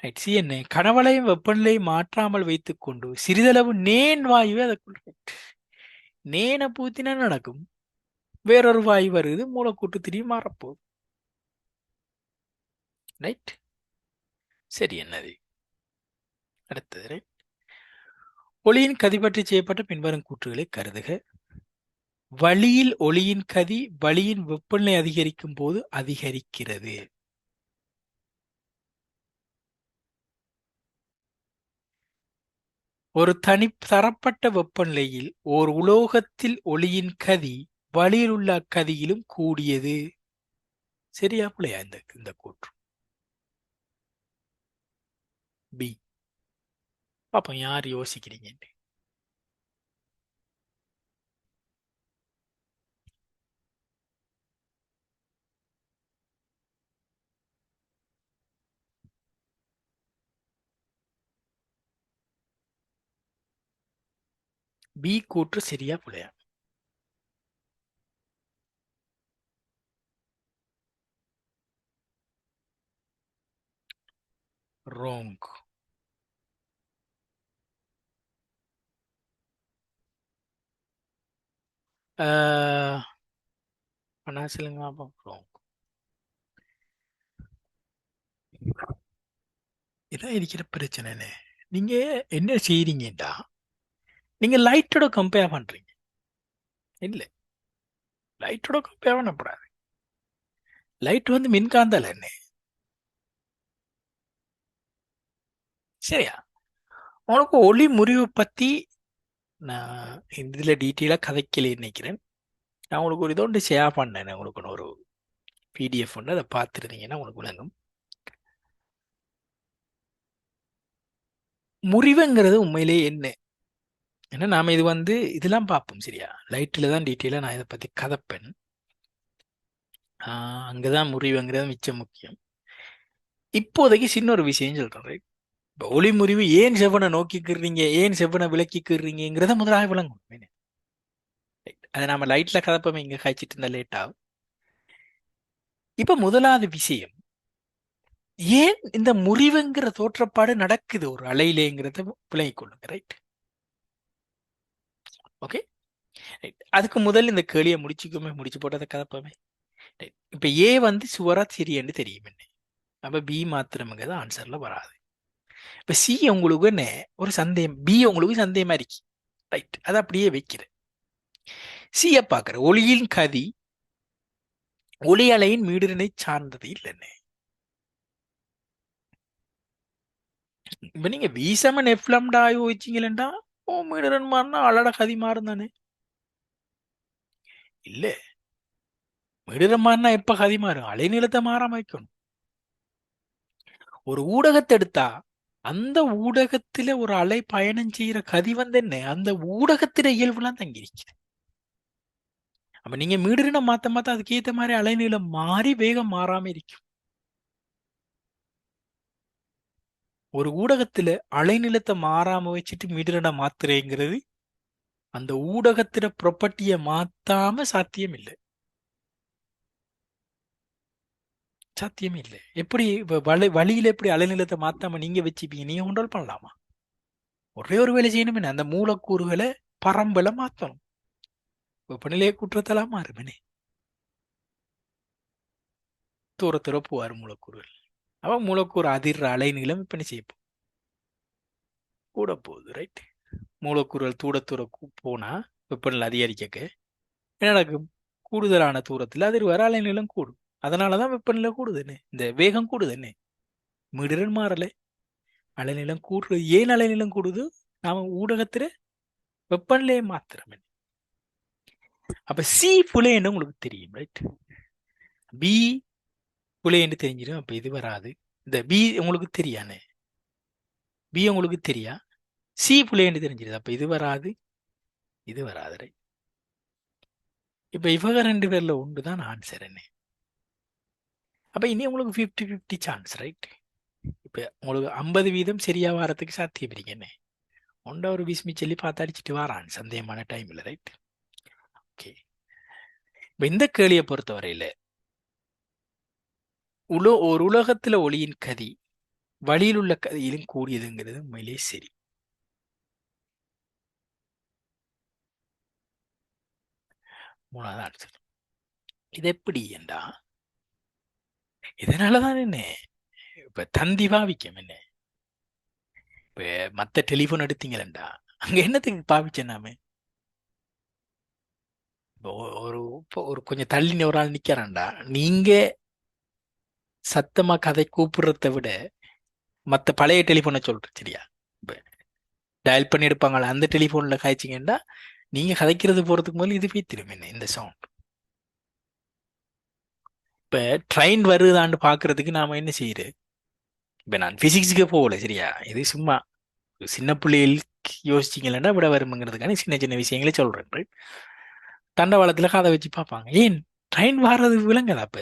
ரைட். சி என்ன, கனவளையும் வெப்பநிலையும் மாற்றாமல் வைத்துக்கொண்டு சிறிதளவு நேன் வாயுவை அதற்குள் நேனை பூத்தினா நடக்கும், வேறொரு வாயு வருது, மூலக்கூட்டு திடீர் மாறப்போகுது ரைட். சரி என்னது அடுத்தது ரைட். ஒளியின் கதி பற்றி செய்யப்பட்ட பின்வரும் கூற்றுகளை கருதுக. வளியில் ஒளியின் கதி வளியின் வெப்பநிலை அதிகரிக்கும் போது அதிகரிக்கிறது. ஒரு தரப்பட்ட வெப்பநிலையில் ஓர் உலோகத்தில் ஒளியின் கதி வளியில் உள்ள அக்கதியிலும் கூடியது. சரியா பிள்ளையா இந்த இந்த கூற்று? பி. பாப்போம் யார் யோசிக்கிறீங்க. பி கூற்று சரியா பிள்ளையா? wrong. சொல்லுங்க பாப்போம். wrong. இதான் இருக்கிற பிரச்சனை. நீங்க என்ன செய்றீங்கடா, நீங்க லைட்டோட கம்பேர் பண்றீங்க. இல்ல, லைட்டோட கம்பேர் பண்ணக்கூடாது. லைட் வந்து மின்காந்தல் என்ன சரியா. உனக்கு ஒளி முறிவு பத்தி நான் இதுல டீட்டெயிலா கதைக்கல நினைக்கிறேன். நான் உங்களுக்கு ஒரு இதோண்டு ஷேர் பண்ணேன், உங்களுக்கு ஒரு பிடிஎஃப் ஒன்று, அதை பார்த்துருந்தீங்கன்னா உங்களுக்கு விளங்கும். முறிவுங்கிறது உண்மையிலேயே என்ன, ஏன்னா நாம இது வந்து இதெல்லாம் பார்ப்போம் சரியா. லைட்டில் தான் டீட்டெயிலாக நான் இதை பற்றி கதைப்பேன். அங்கதான் முறிவுங்கிறது மிச்சம் முக்கியம். இப்போதைக்கு சின்ன ஒரு விஷயம் சொல்றேன் ரைட். இப்போ ஒளி முறிவு ஏன் செவ்வனை நோக்கிக்கிறீங்க, ஏன் செவ்வனை விளக்கிக்கிறீங்கிறத முதலாக விளங்கும். அதை நாம லைட்ல கதப்பமே இங்க காய்ச்சிட்டு இருந்தா லேட் ஆகும். இப்ப முதலாவது விஷயம், ஏன் இந்த முறிவுங்கிற தோற்றப்பாடு நடக்குது ஒரு அலையிலேங்கிறத விளங்கிக் கொள்ளுங்க ரைட். Okay right. அதுக்கு முதல் இந்த கேள்வியை முடிச்சு போட்டு அதை கதப்பமே. இப்ப ஏ வந்து சுவரா சிறியன்னு தெரியும் என்ன, அப்ப பி மாத்திரம்ங்கிறது ஆன்சர்ல வராது. இப்ப சி உங்களுக்கு என்ன ஒரு சந்தேகம், பி உங்களுக்கு சந்தேகமா இருக்கு ரைட். அதை அப்படியே வைக்கிறேன். சிய பாக்குற ஒளியின் கதி ஒளி அலையின் மீடிரனை சார்ந்தது இல்லைன்னு. இப்ப நீங்க வீசமன் எஃப்லம்டா யோசிச்சீங்களா, ஓ மீடிரன் மாறினா அலட கதி மாறும் தானே. இல்ல, மீடிரன் மாறினா எப்ப கதி மாறும், அலைநீளத்தை மாறாம வைக்கணும். ஒரு ஊடகத்தை எடுத்தா அந்த ஊடகத்துல ஒரு அலை பயணம் செய்யற கதி வந்து என்ன அந்த ஊடகத்தில இயல்புலாம் தங்கிருக்கு. அப்ப நீங்க மீடுருன மாத்த மாத்த அதுக்கு ஏத்த மாதிரி அலைநீளம் மாறி வேகம் மாறாம இருக்கும். ஒரு ஊடகத்துல அலைநீளத்தை மாறாம வச்சுட்டு மீடுருன மாத்துறேங்கிறது அந்த ஊடகத்தில ப்ராப்பர்ட்டியை மாத்தாம சாத்தியம் இல்லை. சாத்தியமே இல்லை. எப்படி வழியில எப்படி அலைநீளத்தை மாத்தாம நீங்க வச்சுப்பீங்க? நீங்க கண்ட்ரோல் பண்ணலாமா? ஒரே ஒரு வேலை செய்யணுமே, அந்த மூலக்கூறுகளை பரம்பல மாத்தணும். வெப்பநிலையை குற்றத்தெல்லாம் மாறுமே, தூரத்துல போவார் மூலக்கூறுகள். அவன் மூலக்கூறு அதிர்ற அலைநீளம் இப்ப என்ன செய்யப்போம்? கூட போகுது, ரைட்? மூலக்கூறுகள் தூர போனா வெப்பநிலை அதிகரிக்க என்ன நடக்கும்? கூடுதலான தூரத்தில் அதிர்வர அலைநீளம் கூடும். அதனாலதான் வெப்பநிலை கூடுதுன்னு, இந்த வேகம் கூடுதுன்னு. மிடிரன் மாறலை, அலைநீளம் கூடுறது. ஏன் அலைநீளம் கூடுது? நாம ஊடகத்துல வெப்பநிலையை மாத்திரம். அப்ப சி புலைன்னு உங்களுக்கு தெரியும், ரைட்? பி புலைன்னு தெரிஞ்சிடும். அப்ப இது வராது. இந்த பி உங்களுக்கு தெரியானே, பி உங்களுக்கு தெரியா, சி புலைன்னு தெரிஞ்சிருது. அப்ப இது வராது, இது வராது, ரைட்? இப்ப இவங்க 2 பேர்ல ஒன்று தான் ஆன்சர் என்ன. அப்ப இனி உங்களுக்கு 50-50 சான்ஸ், ரைட்? இப்ப உங்களுக்கு 50% சரியா வாரத்துக்கு சாத்தியம் இருக்கு என்ன. ஒன்றை ஒரு விஸ்மி சொல்லி பார்த்து அடிச்சுட்டு வாரான் சந்தேகமான டைம்ல, ரைட்? ஓகே. இப்ப இந்த கேள்வியை பொறுத்தவரையில ஒரு உலகத்துல ஒளியின் கதி வழியில் உள்ள கதியிலும் கூடியதுங்கிறது உண்மையிலே சரி. மூணாவது ஆன்சர். இது எப்படி என்றா, இதனாலதான் என்ன இப்ப தந்தி பாவிக்கும் என்ன. இப்ப மத்த டெலிபோன் எடுத்தீங்களா, அங்க என்னத்துக்கு பாவிச்சேன் நாம? ஒரு ஒரு கொஞ்சம் தள்ளி ஒரு ஆள் நிக்கிறான்டா, நீங்க சத்தமா கதை கூப்பிடுறத விட மத்த பழைய டெலிபோனை சொல்றேன், சரியா? டயல் பண்ணி எடுப்பாங்களா அந்த டெலிபோன்ல காய்ச்சிங்கன்னா நீங்க கதைக்கிறது போறதுக்கு முதல்ல இது போய் திரும்ப என்ன இந்த சவுண்ட். இப்ப ட்ரெயின் வருதான்னு பாக்குறதுக்கு நாம என்ன செய்யுது? இப்ப நான் பிசிக்ஸுக்கு போகல, சரியா? இது சும்மா சின்ன பிள்ளைகள் யோசிச்சிங்கன்னா விட வருமுங்கிறதுக்கான சின்ன சின்ன விஷயங்களே சொல்றேன். தண்டவாளத்துல காதை வச்சு பார்ப்பாங்க. ஏன் ட்ரெயின் வர்றது விளங்குதா? அப்ப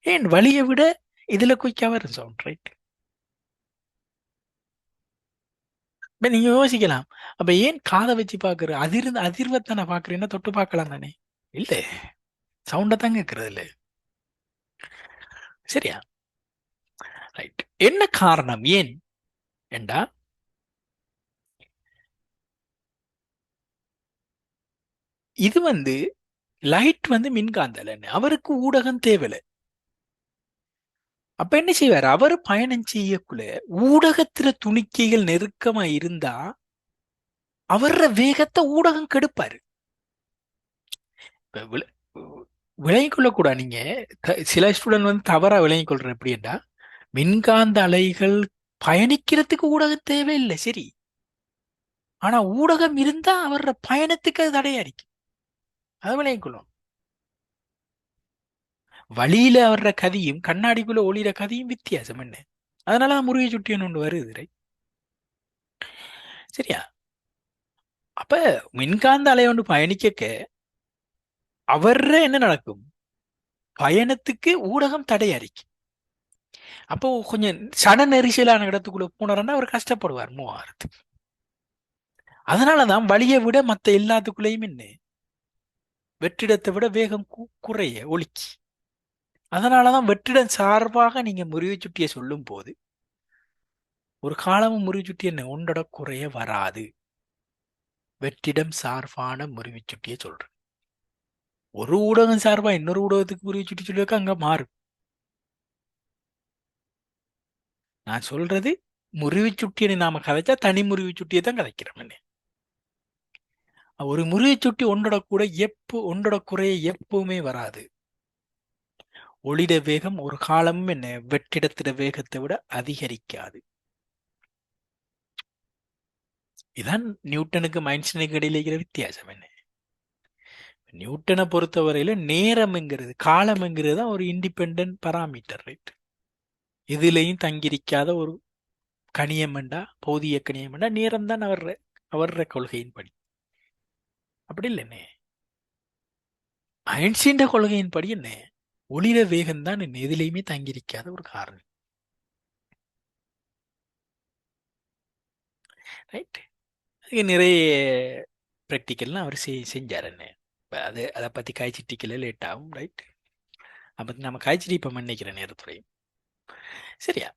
ஏன் வழியை விட இதுல குயிக்கா வரும் சவுண்ட், ரைட்? இப்ப நீங்க யோசிக்கலாம், அப்ப ஏன் காதை வச்சு பாக்குற? அதிர்வத்தை நான் பாக்குறேன்னா தொட்டு பார்க்கலாம் தானே? இல்ல, சவுண்ட தான் கேட்கறது இல்ல, சரியா? ரைட். என்ன காரணம் ஏன் என்றா, இது லைட் மின்காந்த அலை, அவருக்கு ஊடகம் தேவையில்லை. அப்ப என்ன செய்வார்? அவர் பயணம் செய்யக்குள்ள ஊடகத்துல துணிக்கைகள் நெருக்கமா இருந்தா அவர வேகத்தை ஊடகம் கெடுப்பாரு. இப்ப விளங்கிக் கொள்ளக்கூடாது. நீங்க சில ஸ்டூடெண்ட் தவறா விளங்கிக் கொள்ற எப்படின்னா, மின்காந்த அலைகள் பயணிக்கிறதுக்கு ஊடகம் தேவையில்லை, சரி. ஆனா ஊடகம் இருந்தா அவர பயணத்துக்கு அது தடையா இருக்கு. அதை விளங்கிக் கொள்ளும். வழியில வர்ற கதியும் கண்ணாடிக்குள்ள ஒளிர கதியும் வித்தியாசம் என்ன. அதனால முருகை சுட்டியன் ஒன்று வருது, ரைட்? சரியா? அப்ப மின்காந்த அலை ஒன்று பயணிக்க அவர்ற என்ன நடக்கும்? பயணத்துக்கு ஊடகம் தடையறிக்கு. அப்போ கொஞ்சம் சட நெரிசலான இடத்துக்குள்ள போனாருன்னா அவர் கஷ்டப்படுவார் மூவாரத்துக்கு. அதனாலதான் வழியை விட மத்த எல்லாத்துக்குள்ளேயும் என்ன வெற்றிடத்தை விட வேகம் குறைய ஒலிக்கு. அதனாலதான் வெற்றிடம் சார்பாக நீங்க முறிவு சுட்டியை சொல்லும் போது ஒரு காலமும் முறிவு சுட்டி என்ன ஒன்றோட குறைய வராது. வெற்றிடம் சார்பான முறிவு சுட்டியை சொல்றேன். ஒரு ஊடகம் சார்பா இன்னொரு ஊடகத்துக்கு முறிவு சுட்டி சொல்லியிருக்க அங்க மாறும். நான் சொல்றது முறிவு சுட்டியை நாம கதைச்சா தனி முறிவு சுட்டியை தான் கதைக்கிறோம். ஒரு முறிவு சுட்டி ஒன்றோட குறைய எப்பவுமே வராது. ஒளிட வேகம் ஒரு காலமும் என்ன வெற்றிடத்திட வேகத்தை விட அதிகரிக்காது. இதான் நியூட்டனுக்கு ஐன்ஸ்டைனுக்கு இடையில இருக்கிற வித்தியாசம் என்ன. நியூட்டனை பொறுத்தவரையில நேரம்ங்கிறது காலம்ங்கிறது தான் ஒரு இண்டிபெண்டன்ட் பராமீட்டர், ரைட்? இதுலயும் தங்கியிருக்காத ஒரு கணியம்ண்டா பௌதிக கணியம்ண்டா நேரம் தான் அவர்ற கொள்கையின்படி. அப்படி இல்லைன்னே. ஐன்ஸ்டீன் கொள்கையின்படி என்ன, ஒளிர வேகம் தான் என்ன எதிலையுமே தங்கியிருக்காத ஒரு காரணம். ரைட். அதுக்கு நிறைய ப்ராக்டிக்கல்லாம் அவர் செஞ்சார் என்ன. அது அதை பற்றி காய்ச்சிட்டிக்கல லேட் ஆகும். ரைட். அப்போ நம்ம காய்ச்சிட்டு இப்போ நினைக்கிற நேரத்துறையும் சரியா.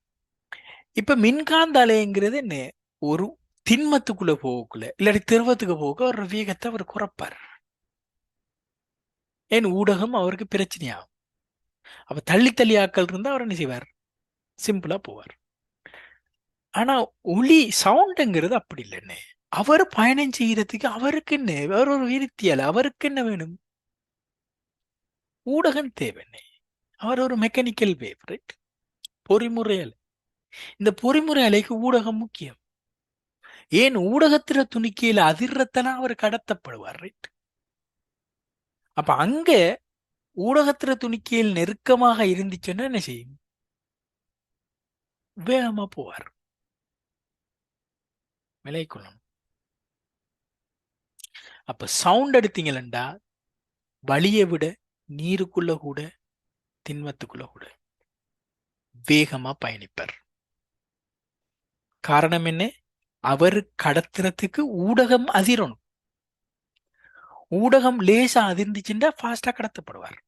இப்ப மின்காந்த அலைங்கிறது என்ன, ஒரு திண்மத்துக்குள்ள போகக்குள்ள இல்லாட்டி திரவத்துக்கு போக ஒரு வேகத்தை அவர் குறைப்பார். ஏன் ஊடகம் அவருக்கு பிரச்சனையாகும். அப்ப தள்ளி தள்ளி ஆக்கள் இருந்தா அவர் என்ன செய்வார், சிம்பிளா போவார். ஆனா ஒளி சவுண்டுங்கிறது அப்படி இல்லைன்னு. அவர் பயணம் செய்யறதுக்கு அவருக்கு என்ன, அவர் ஒரு விருத்தியால அவருக்கு என்ன வேணும், ஊடகம் தேவைன்னு. அவர் ஒரு மெக்கானிக்கல் வேவ். ரைட். பொறிமுறை அலை. இந்த பொறிமுறை அலைக்கு ஊடகம் முக்கியம். ஏன் ஊடகத்துல துணிக்கையில அதிர்றத்தெல்லாம் அவர் கடத்தப்படுவார். ரைட். அப்ப அங்க ஊடகத்துல துணிக்கையில் நெருக்கமாக இருந்துச்சுன்னா என்ன செய்யும், வேகமா போவார். விளைக்கொள்ளணும். அப்ப சவுண்ட் எடுத்தீங்களா, வழியை விட நீருக்குள்ள கூட திண்மத்துக்குள்ள கூட வேகமா பயணிப்பார். காரணம் என்ன, அவர் கடத்துறதுக்கு ஊடகம் அதிரணும். ஊடகம் லேசா அதிர்ந்துச்சுன்னா ஃபாஸ்டா கடத்தப்படுவார்.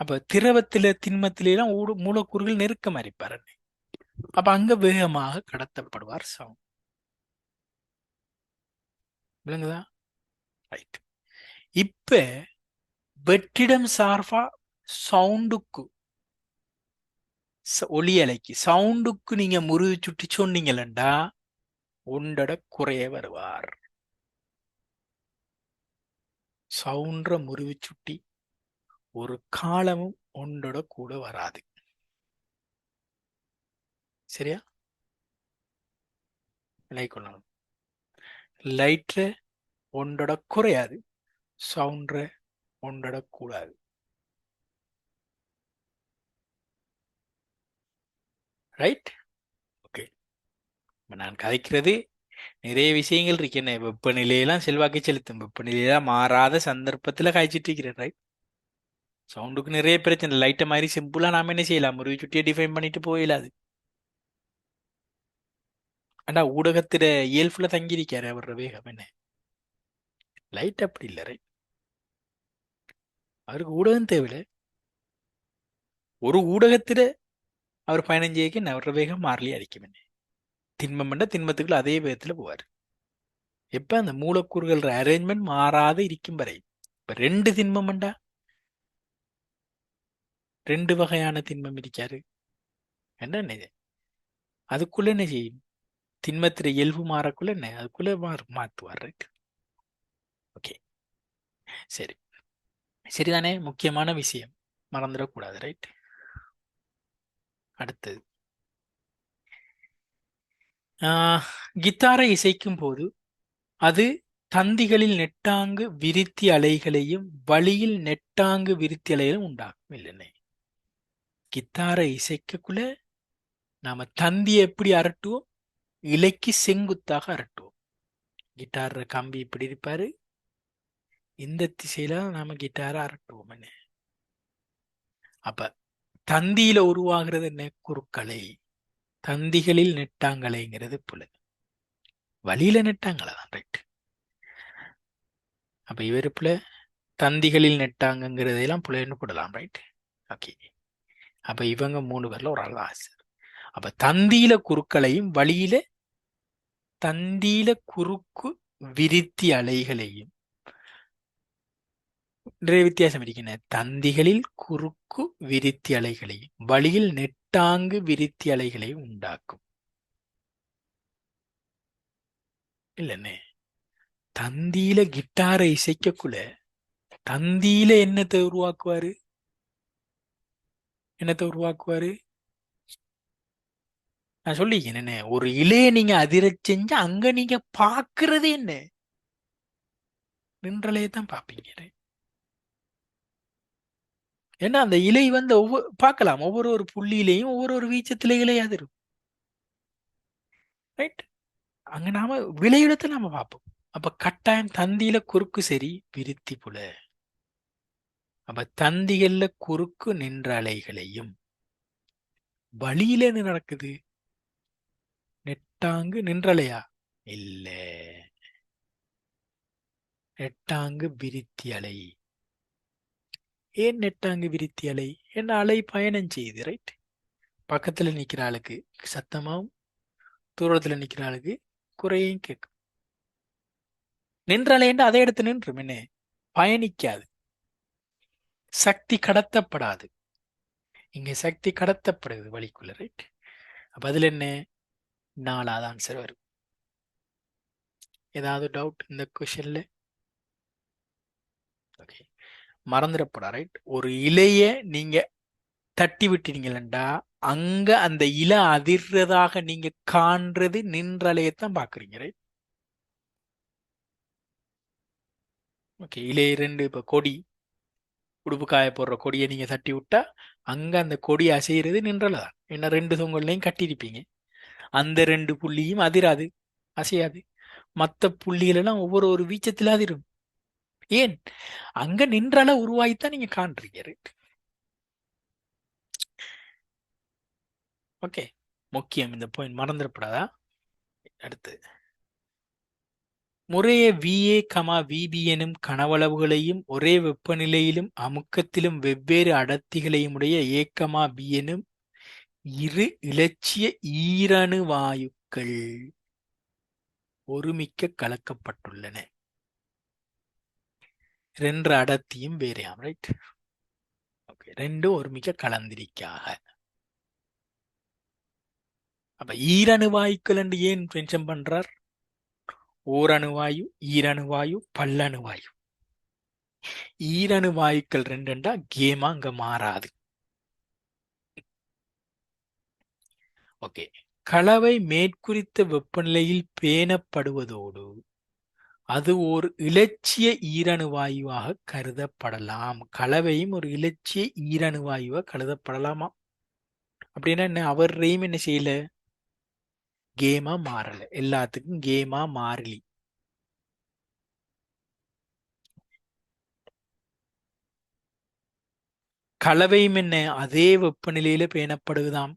அப்ப திரவத்தில திண்மத்தில எல்லாம் மூலக்கூறுகள் நெருக்கம் அறிப்பார். அப்ப அங்க வேகமாக கடத்தப்படுவார் சவுண்ட். விளங்குதா? ரைட். இப்ப வெற்றிடம் சார்பா சவுண்டுக்கு, ஒலி அலைக்கு சவுண்டுக்கு நீங்க முறிவு சுட்டி சொன்னீங்களா, ஒன்றட குறைய வருவார். சவுண்ட முறிவு சுட்டி ஒரு காலமும் ஒன்றோட கூட வராது. சரியா? விளைக்கொள்ளணும். லைட்ல ஒன்றோட குறையாது, சவுண்ட ஒன்றோட கூடாது. ரைட். ஓகே. நான் கதைக்கிறது நிறைய விஷயங்கள் இருக்கு. என்ன வெப்பநிலையெல்லாம் செல்வாக்கு செலுத்தும், வெப்பநிலையெல்லாம் மாறாத சந்தர்ப்பத்துல காய்ச்சிட்டு இருக்கிறேன். ரைட். சவுண்டுக்கு நிறைய பிரச்சனை. லைட்டை மாதிரி சிம்பிளா நாம என்ன செய்யலாம், முறிவு சுட்டியை டிஃபைன் பண்ணிட்டு போயிடாது. ஆனா ஊடகத்தில இயல்புல தங்கியிருக்காரு அவரோட வேகம் என்ன. லைட் அப்படி இல்லை. ரைட். அவருக்கு ஊடகம் தேவையில்லை. ஒரு ஊடகத்தில அவர் பயணம் செய்ய அவரோட வேகம் மாறலி அடிக்கும் என்ன. திண்மம்னா திண்மத்துக்குள்ள அதே வேகத்துல போவார். எப்ப அந்த மூலக்கூறுகள் அரேஞ்ச்மெண்ட் மாறாத இருக்கும் வரை. இப்ப ரெண்டு திண்மம்ண்டா ரெண்டு வகையான திண்மம் இருக்காரு என்ன, அதுக்குள்ள என்ன செய்யும், திண்மத்தில இயல்பு மாறக்குள்ள என்ன அதுக்குள்ள மாத்துவார். ரைட். ஓகே. சரி. சரிதானே, முக்கியமான விஷயம் மறந்துடக்கூடாது. ரைட். அடுத்தது, கித்தாரை இசைக்கும் போது அது தந்திகளில் நெட்டாங்கு விருத்தி அலைகளையும் வழியில் நெட்டாங்கு விருத்தி அலைகளும் உண்டாகும். இல்லைன்னே. கித்தாரை இசைக்கக்குள்ள நாம தந்தியை எப்படி அரட்டுவோம், இலைக்கு செங்குத்தாக அரட்டுவோம். கிட்டார் கம்பி இப்படி இருப்பாரு, இந்த திசையில நாம கிட்டார அரட்டுவோம் என்ன. அப்ப தந்தியில உருவாகிறது என்ன, குறுக்கலை. தந்திகளில் நெட்டாங்கலைங்கிறது புல, வழியில நெட்டாங்களா தான். ரைட். அப்ப இவரு புல, தந்திகளில் நெட்டாங்கிறதெல்லாம் புலன்னு போடலாம். ரைட். ஓகே. அப்ப இவங்க மூணு பேர்ல ஒரு ஆள் தான் ஆன்சர். அப்ப தந்தியில குறுக்களையும் வழியில தந்தியில குறுக்கு விருத்தி அலைகளையும், நிறைய வித்தியாசம் இருக்கின்றன. தந்திகளில் குறுக்கு விருத்தி அலைகளையும் வழியில் நெட்டாங்கு விருத்தி அலைகளையும் உண்டாக்கும். இல்லைன்னே. தந்தியில கிட்டாரை இசைக்கக்குள்ள தந்தியில என்னத்தை உருவாக்குவாரு, என்னத்தை உருவாக்குவாரு, நான் சொல்லிக்கிறேன் என்ன, ஒரு இலையை நீங்க அதிரச் செஞ்சா அங்க நீங்க பாக்குறது என்ன, நின்றலையை தான் பாப்பீங்க. ஏன்னா அந்த இலை ஒவ்வொரு பார்க்கலாம், ஒவ்வொரு ஒரு புள்ளியிலையும் ஒவ்வொரு ஒரு வீச்சத்தில இலை அதிரும். ரைட். அங்க நாம விளையிடத்தை நாம பார்ப்போம். அப்ப கட்டாயம் தந்தியில குறுக்கு சரி விருத்தி புல. அப்ப தந்திகள்ல குறுக்கு நின்ற அலைகளையும் வழியில என்ன நடக்குது? நெட்டாங்கு நின்றலையா? இல்ல, நெட்டாங்கு விருத்தி அலை. ஏன் நெட்டாங்கு விருத்தி அலை? என்ன அலை பயணம் செய்யுது, ரைட். பக்கத்துல நிக்கிற ஆளுக்கு சத்தமாவும் தூரத்துல நிக்கிற ஆளுக்கு குறையும் கேட்கும். நின்ற அலைன்னு அதே இடத்து நின்றும் என்ன பயணிக்காது, சக்தி கடத்தப்படாது. இங்க சக்தி கடத்தப்படுது வழிக்குள்ள, ரைட். அப்ப அதுல என்ன நாலாவது ஆன்சர் வரும். ஏதாவது டவுட் இந்த கொஸ்டின்ல? ஓகே, மறந்துடப்படா, ரைட். ஒரு இலைய நீங்க தட்டி விட்டீங்களா, அங்க அந்த இலை அதிர்றதாக நீங்க காண்றது நின்ற அலையத்தான் பாக்குறீங்க, ரைட். ஓகே, இலைய ரெண்டு இப்ப கொடி, உடுப்பு காய போடுற கொடியை நீங்க தட்டி விட்டா அங்க அந்த கொடி அசைகிறது நின்றலதான். ஏன்னா ரெண்டு தொங்கல்லையும் கட்டியிருப்பீங்க. அந்த ரெண்டு புள்ளியும் அதிராது, அசையாது. மற்ற புள்ளிகள் எல்லாம் ஒவ்வொரு ஒரு வீச்சத்தில் அதிரும். ஏன்? அங்க நின்றால உருவாகித்தான் நீங்க காண்றீங்க, ரைட். ஓகே, முக்கியம் இந்த பாயிண்ட் மறந்துடப்படாதா. அடுத்து முறையே VA, VB எனும் கனவளவுகளையும் ஒரே வெப்பநிலையிலும் அமுக்கத்திலும் வெவ்வேறு அடர்த்திகளையும் உடைய A, B எனும் இரு இலட்சிய ஈரணு வாயுக்கள் ஒருமிக்க கலக்கப்பட்டுள்ளன. ரெண்டு அடர்த்தியும் வேறையாம், ரைட். ஓகே, ரெண்டும் ஒருமிக்க கலந்திரிக்காக. அப்ப ஈரணுவாயுக்கள் என்று ஏன் மென்ஷன் பண்றார்? ஓரணுவாயு, ஈரணுவாயு, பல்லணுவாயு. ஈரணுவாயுக்கள் ரெண்டுண்டா கேமா அங்க மாறாது. ஓகே, கலவை மேற்குறித்த வெப்பநிலையில் பேணப்படுவதோடு அது ஒரு இலட்சிய ஈரணுவாயுவாக கருதப்படலாம். கலவையும் ஒரு இலட்சிய ஈரணுவாயுவாக கருதப்படலாமா? அப்படின்னா என்ன? அவர் ரெய்ம் என்ன செய்யல, கேமா மாறல. எல்லாத்துக்கும் கேமா மாறலி. கலவையும் என்ன அதே வெப்பநிலையில பேணப்படுவதாம்,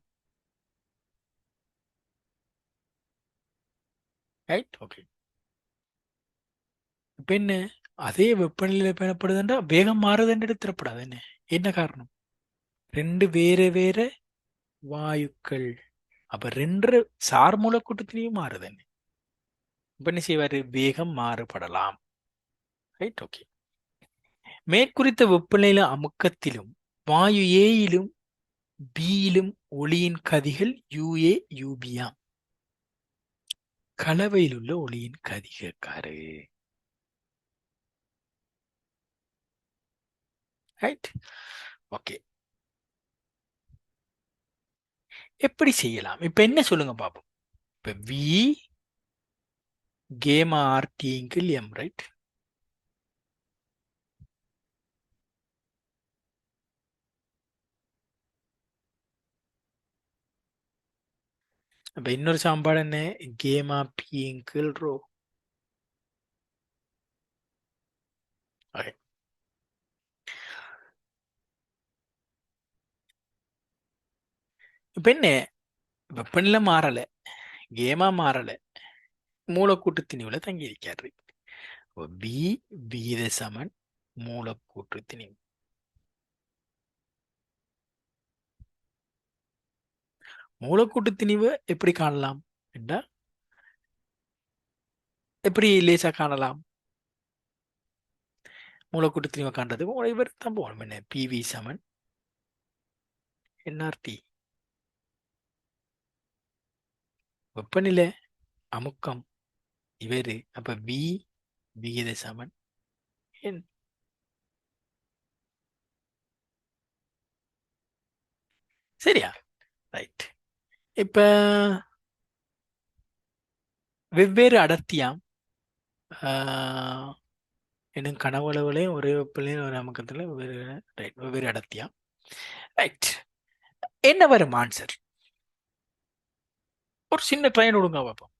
ரைட். ஓகே, இப்ப என்ன அதே வெப்பநிலையில பேணப்படுதுன்றா வேகம் மாறுதுன்னு எடுத்துடப்படாது. என்ன என்ன காரணம்? ரெண்டு வேற வேற வாயுக்கள். அப்ப ரெண்டு சார் மூலக்கூட்டத்திலையும் மாறுது. என்ன இப்ப என்ன செய்வாரு? வேகம் மாறுபடலாம், ரைட். ஓகே, மேற்குறித்த வெப்பநிலையில அமுக்கத்திலும் வாயு ஏயிலும் பியிலும் ஒளியின் கதிகள் UA, UB ஆம். கலவையில் உள்ள ஒளியின் கதிகாரு, ரைட். ஓகே, எப்படி செய்யலாம்? இப்ப என்ன சொல்லுங்க பாப்போம். இப்ப V கேமா RT M, ரைட். அப்ப இன்னொரு சாம்பாடு என்ன? கேமா P ரோ. இப்ப என்ன? வெப்பநிலை மாறல, கேமா மாறல, மூலக்கூட்டு திணிவுல தங்கி இருக்காரு. பி வீத சமன் மூலக்கூற்று திணிவு. மூலக்கூட்டு திணிவு எப்படி காணலாம் என்றா, எப்படி லேசா காணலாம்? மூலக்கூட்டு திணிவை காண்றதுக்கு இவர் தான் போகணும். என்ன? PV சமன் NRT. வெப்பநிலை, அமுக்கம் இவரு. அப்ப V விகித சமன் N. சரியா? ரைட். இப்ப வெவ்வேறு அடர்த்தியாம் என்னும் கனவளவுலையும் ஒரே வெப்பநிலையும் ஒரு அமுக்கத்துல வெவ்வேறு அடர்த்தியாம், ரைட். என்ன வரும் ஆன்சர்? ஒரு சின்ன ட்ரைன் விடுங்க பார்ப்போம்.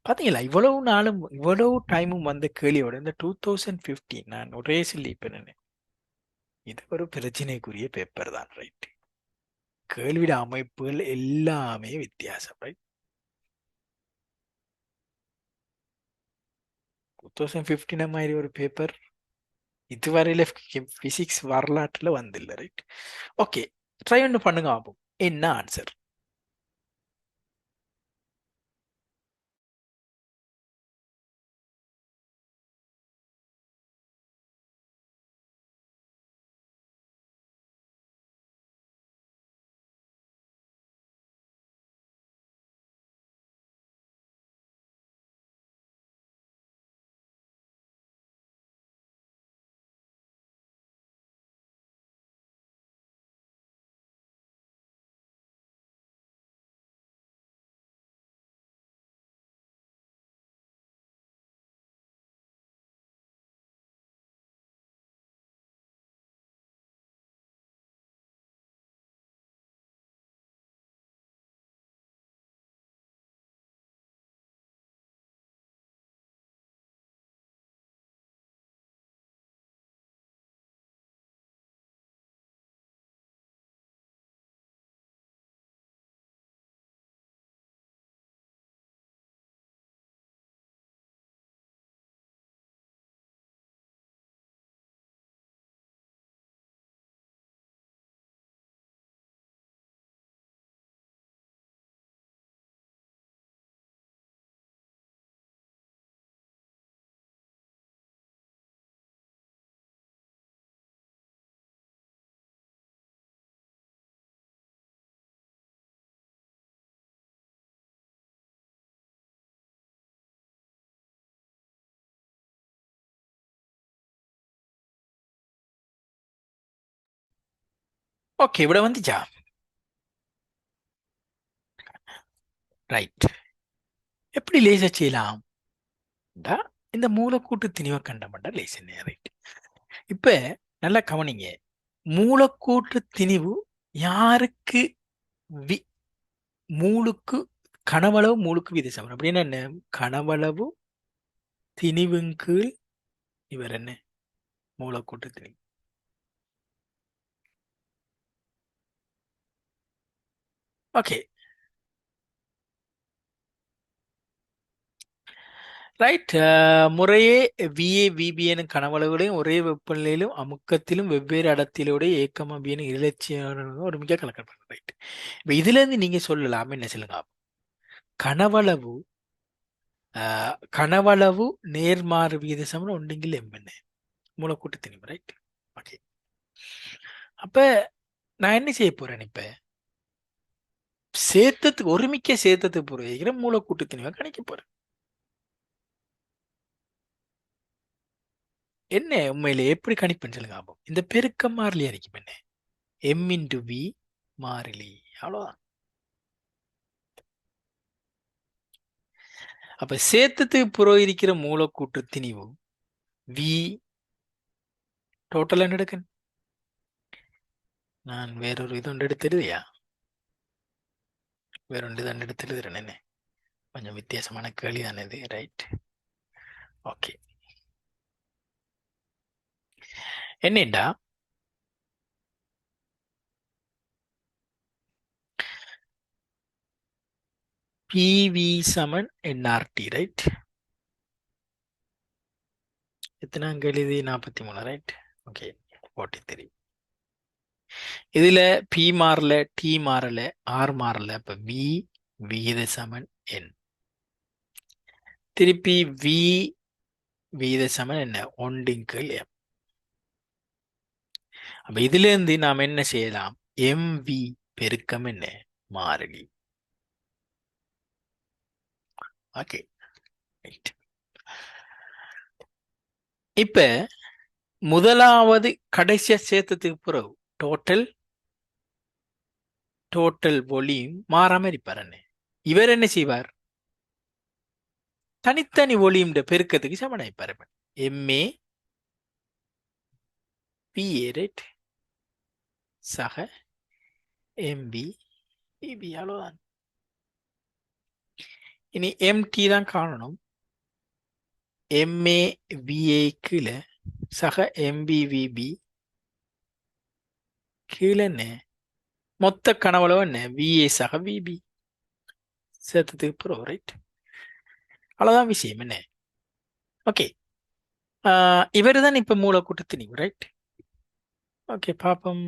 பாத்தீங்களா, இவ்வளவு நாளும் இவ்வளவு டைமும் வந்த கேள்வியோட இந்த 2015 நான் ஒரே சொல்லி இப்ப இது ஒரு பிரச்சனைக்குரிய பேப்பர் தான், ரைட். கேள்விட அமைப்புகள் எல்லாமே வித்தியாசம், ரைட். 2015 மாதிரி ஒரு பேப்பர் இதுவரையில பிசிக்ஸ் வரலாற்றுல வந்தில்லை, ரைட். ஓகே, ட்ரை ஒன்று பண்ணுங்க பார்ப்போம் என்ன ஆன்சர். ஓகே, ഇവിടെ வந்துச்சா, ரைட். எப்படி லேசா செய்யலாம், இந்த மூலக்கூட்டு திணிவை கண்டமண்டா லேசா, ரைட். இப்ப நல்லா கவனிங்க, மூலக்கூற்று திணிவு யாருக்கு வி மூலுக்கு கனவளவு மூலுக்கு விதி சமன் அப்படின்னா என்ன, கனவளவு திணிவின் கீழ் இவர் என்ன, மூலக்கூற்று திணிவு. Okay, right. முறையே விஏ விபி எனும் கனவளவுகளையும் ஒரே வெப்பநிலையிலும் அமுக்கத்திலும் வெவ்வேறு அடர்த்தியிலோட ஏக்கம் அபியனும் இலட்சியம் ஒரு மிக கலக்கப்படுறது, ரைட். இப்ப இதுல இருந்து நீங்க சொல்லலாம் என்ன சொல்லுங்க, கனவளவு கனவளவு நேர்மாறு விகித சமன் ஒன்றுங்கில் எம்பெண்ணு மூலக்கூட்டு திணிவு, ரைட். ஓகே, அப்ப நான் என்ன செய்ய போறேன் இப்ப, சேர்த்தத்துக்கு ஒருமிக்க சேர்த்தத்துக்கு புரிகிற மூலக்கூட்டு திணிவை கணிக்க போறேன். என்ன உண்மையில எப்படி கணிப்பேன்னு சொல்லுங்க ஆபம். இந்த பெருக்கம் மாறிலி அடிக்கும் என்ன, எம் இன்டு வி மாறிலி, அவ்வளவுதான். அப்ப சேர்த்தத்துக்கு புரோகிக்கிற மூலக்கூற்று திணிவு வி டோட்டல் என்ன எடுக்க, நான் வேறொரு இது ஒன்று எடுத்துருதியா, வேறொன்று தான் எடுத்து எழுதுறேன் என்ன, கொஞ்சம் வித்தியாசமான கேள்வி தானே இது, ரைட். ஓகே, என்னடா பிவி சமன் என்ஆர்டி, ரைட். எத்தனாம் கேள்வி, 43, ரைட். ஓகே, 43. இதுல பி மாறல, டி மாறல, ஆர் மாறல, அப்ப வி விகித சமன் என். திருப்பி வி விகித சமன் என்ன, ஒன்றின்கீழ் எம். அப்ப இதுல இருந்து நாம் என்ன செய்யலாம், எம் வி பெருக்கம் என்ன, மாறிலி. Okay, right. இப்ப முதலாவது கடைசியா சேர்த்ததுக்கு பிறகு டோட்டல் டோட்டல் வால்யூம் மாறாம இருப்பார் என்ன, இவர் என்ன செய்வார், தனித்தனி வால்யூம் பெருக்கத்துக்கு சமனாய்ப்பார். எம்ஏ பிஏ, ரைட், சக எம்பி பிபி, அவ்வளவுதான். இனி எம்டி தான் காணணும். எம்ஏ விஏ கீழே சக எம்பிவிபி கீழே என்ன மொத்த கனவளவு என்ன விஏ சக விபி சேர்த்ததுக்கு அப்புறம் ரைட். அவ்வளோதான் விஷயம் என்ன. ஓகே, இவர் தான் இப்ப மூலக்கூட்டு திணிவு ரைட். ஓகே பாப்போம்.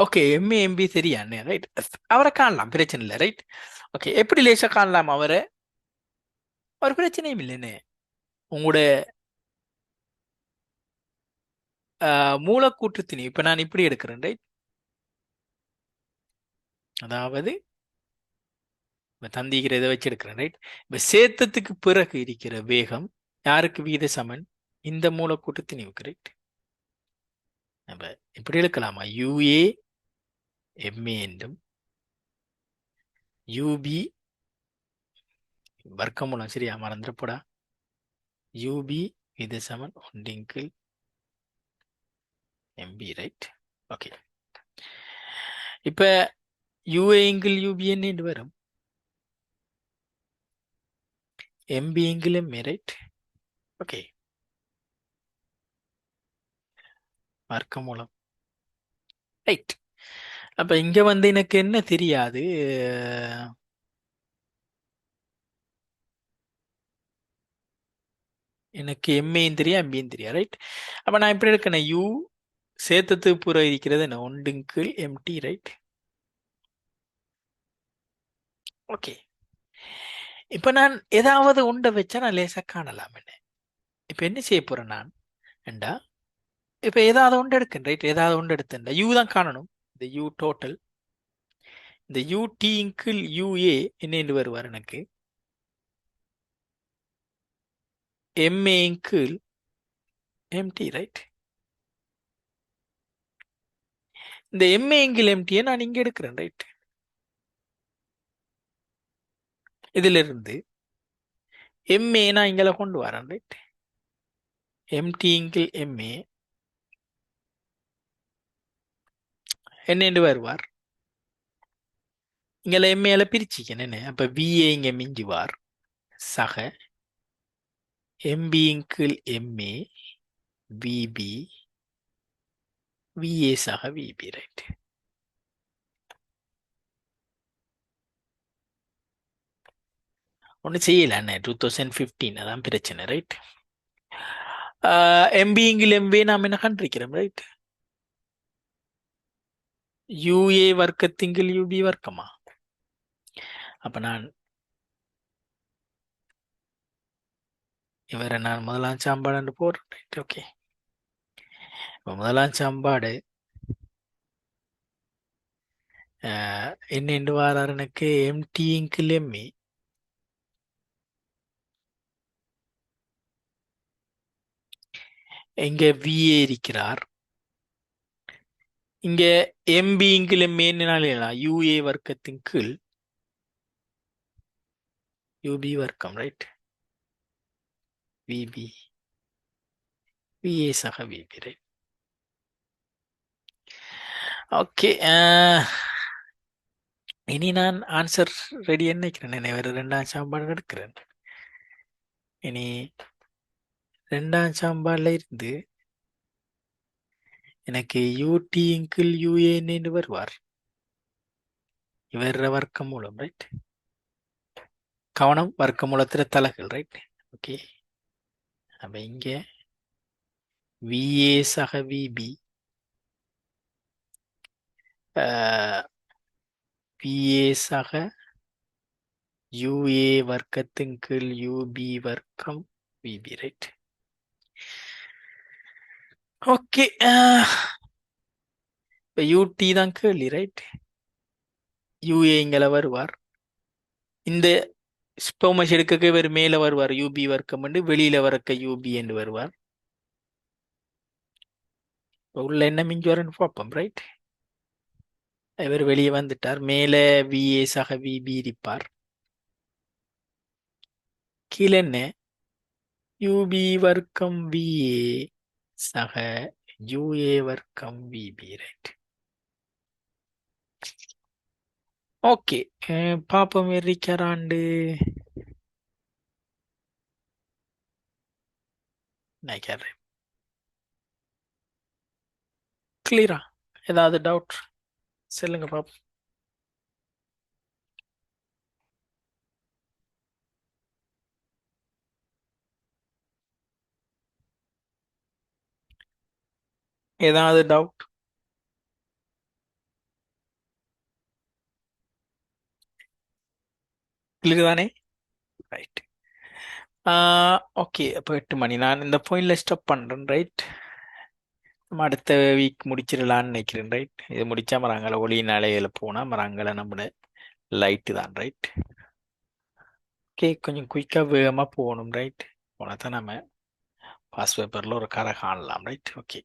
ஓகே, எம்ஏ எம்பி சரியானே ரைட். அவரை காணலாம், பிரச்சனை இல்லை ரைட். ஓகே, எப்படி லேசா காணலாம் அவரை? ஒரு பிரச்சனையும் இல்லைன்னு. உங்களோட மூலக்கூற்று திணிவு இப்ப நான் இப்படி எடுக்கிறேன் ரைட். அதாவது இப்ப தந்திக்கிற இதை வச்சு எடுக்கிறேன் ரைட். இப்ப சேத்தத்துக்கு பிறகு இருக்கிற வேகம் யாருக்கு விகித சமன்? இந்த மூலக்கூற்று திணிவுக்கு ரைட். அப்ப இப்படி எடுக்கலாமா? யுஏ எம்ஏ என்றும் யூபி வர்க்கமூலம் சரியா மறந்துடப்போடா. யூபி விகித சமன் ஒன்றின் எம்பி ரைட். ஓகே, இப்ப யூஏ யூபி என்ன வரும்? MP MA right. ஓகே, வர்க்கமூலம் ரைட். அப்ப இங்க வந்து எனக்கு என்ன தெரியாது, எனக்கு எம்ஏயும் தெரியும் எம்பியும் தெரியும் ரைட். அப்ப நான் இப்படி இருக்கேன், யூ சேர்த்தது பூரா இருக்கிறது என்ன ஒன்றும் எம்டி ரைட். ஓகே, இப்ப நான் ஏதாவது ஒன்றை வச்சா நான் லேசா காணலாம் என்ன. இப்ப என்ன செய்ய போறேன் நான் ஏண்டா, இப்ப ஏதாவது ஒன்று எடுக்கேன் ரைட். ஏதாவது ஒன்று எடுத்தேன்டா யூ தான் காணணும். இந்த யூ டோட்டல், இந்த யூடி யூஏ என்ன வருவார் எனக்கு? MA MD right. இந்த எம்ஏ எம்டியை நான் இங்க எடுக்கிறேன் ரைட். இதுல இருந்து எம்ஏ நான் இங்கே கொண்டு வரேன் ரைட். எம்டி எம்ஏ என்ன வருவார்? இங்கே எம்ஏல பிரிச்சிக்கணும் என்ன. அப்ப விஏ இங்க மிஞ்சுவார் சக எம்பி எம்ஏ விபி விஏ சக விபி ரைட். ஒன்றும் செய்யல அண்ணே, 2015 அதான் பிரச்சனை ரைட். எம்பி எம்ஏ நாம் என்ன கண்டிருக்கிறோம் ரைட். யூஏ வர்க்கத்திங்கில் யூபி வர்க்கமா? அப்ப நான் இவரை நான் முதலாம் சாம்பாடு போடுறேன் ரைட். ஓகே, இப்போ முதலாம் சாம்பாடு என்ன வாரார் எனக்கு? எம்டி எம்ஏ இங்க விஏ இருக்கிறார். இங்க எம்பி எம்ஏ யூஏ வர்க்கத்தின் கீழ் யூபி வர்க்கம் ரைட். விபி விஏ சக விபி ரைட். ஓகே, இனி நான் ஆன்சர் ரெடி நினைக்கிறேன். வேற ரெண்டாம் சாம்பாடு எடுக்கிறேன். இனி ரெண்டாம் சாம்பாடுல இருந்து எனக்கு யூடி யூஏ என்று வருவார். இவர் வர்க்க மூலம் ரைட். கவனம், வர்க்க மூலத்துல தலைகள் ரைட். ஓகே, அப்ப இங்க விஏ சக விபி விஏ சக யூஏ வர்க்கத்தின் கீழ் யூபி வர்க்கம் விபி ரைட். ஓகே, இப்ப யூடி தான் கேள்வி ரைட். யூஏ இங்கல வருவார். இந்த ஸ்போமஸ் எடுக்க இவர் மேல வருவார் யூபி வர்க்கம் என்று, வெளியில வரக்க யூபி என்று வருவார். உள்ள என்ன மிஞ்சி வரன்னு பார்ப்போம் ரைட். இவர் வெளியே வந்துட்டார். மேலே விஏ சக விபி இருப்பார். கீழே என்ன? யூபி வர்க்கம் விஏ சக யூஏ வர்க்கம் விபி. ரைட். ஓகே, பாப்போம் இருக்கிறாண்டு நினைக்கிறேன். கிளியரா? ஏதாவது டவுட் சொல்லுங்க பாப்போம். ஏதாவது டவுட்? கிளியர் தானே? ரைட். ஓகே, அப்போ 8 மணி. நான் இந்த பாயிண்ட்ல ஸ்டாப் பண்றேன். ரைட். நம்ம அடுத்த வீக் முடிச்சிடலான்னு நினைக்கிறேன். ரைட். இது முடிச்சா மரங்களை ஒளி நிலையில போனா மரங்களை நம்மள லைட்டு தான். ரைட். ஓகே, கொஞ்சம் குயிக்கா வேகமா போகணும். ரைட். போனா தான் நம்ம பாஸ் பேப்பர்ல ஒரு கரை காணலாம். ரைட். ஓகே,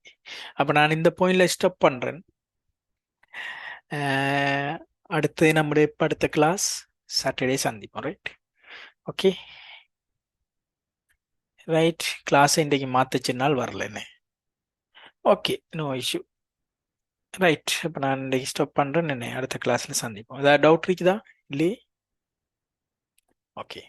அப்ப நான் இந்த பாயிண்ட்ல ஸ்டாப் பண்றேன். அடுத்து நம்முடைய அடுத்த கிளாஸ் சாட்டர்டே சந்திப்போம். ரைட். ஓகே. ரைட். கிளாஸ் இன்றைக்கு மாத்துச்சுனால் வரல என்ன. Okay, no issue. ரைட். இப்போ நான் இன்றைக்கு ஸ்டாப் பண்ணுறேன். என்ன அடுத்த கிளாஸில் சந்திப்போம். ஏதாவது டவுட் இருக்குதா? இல்லையே? ஓகே.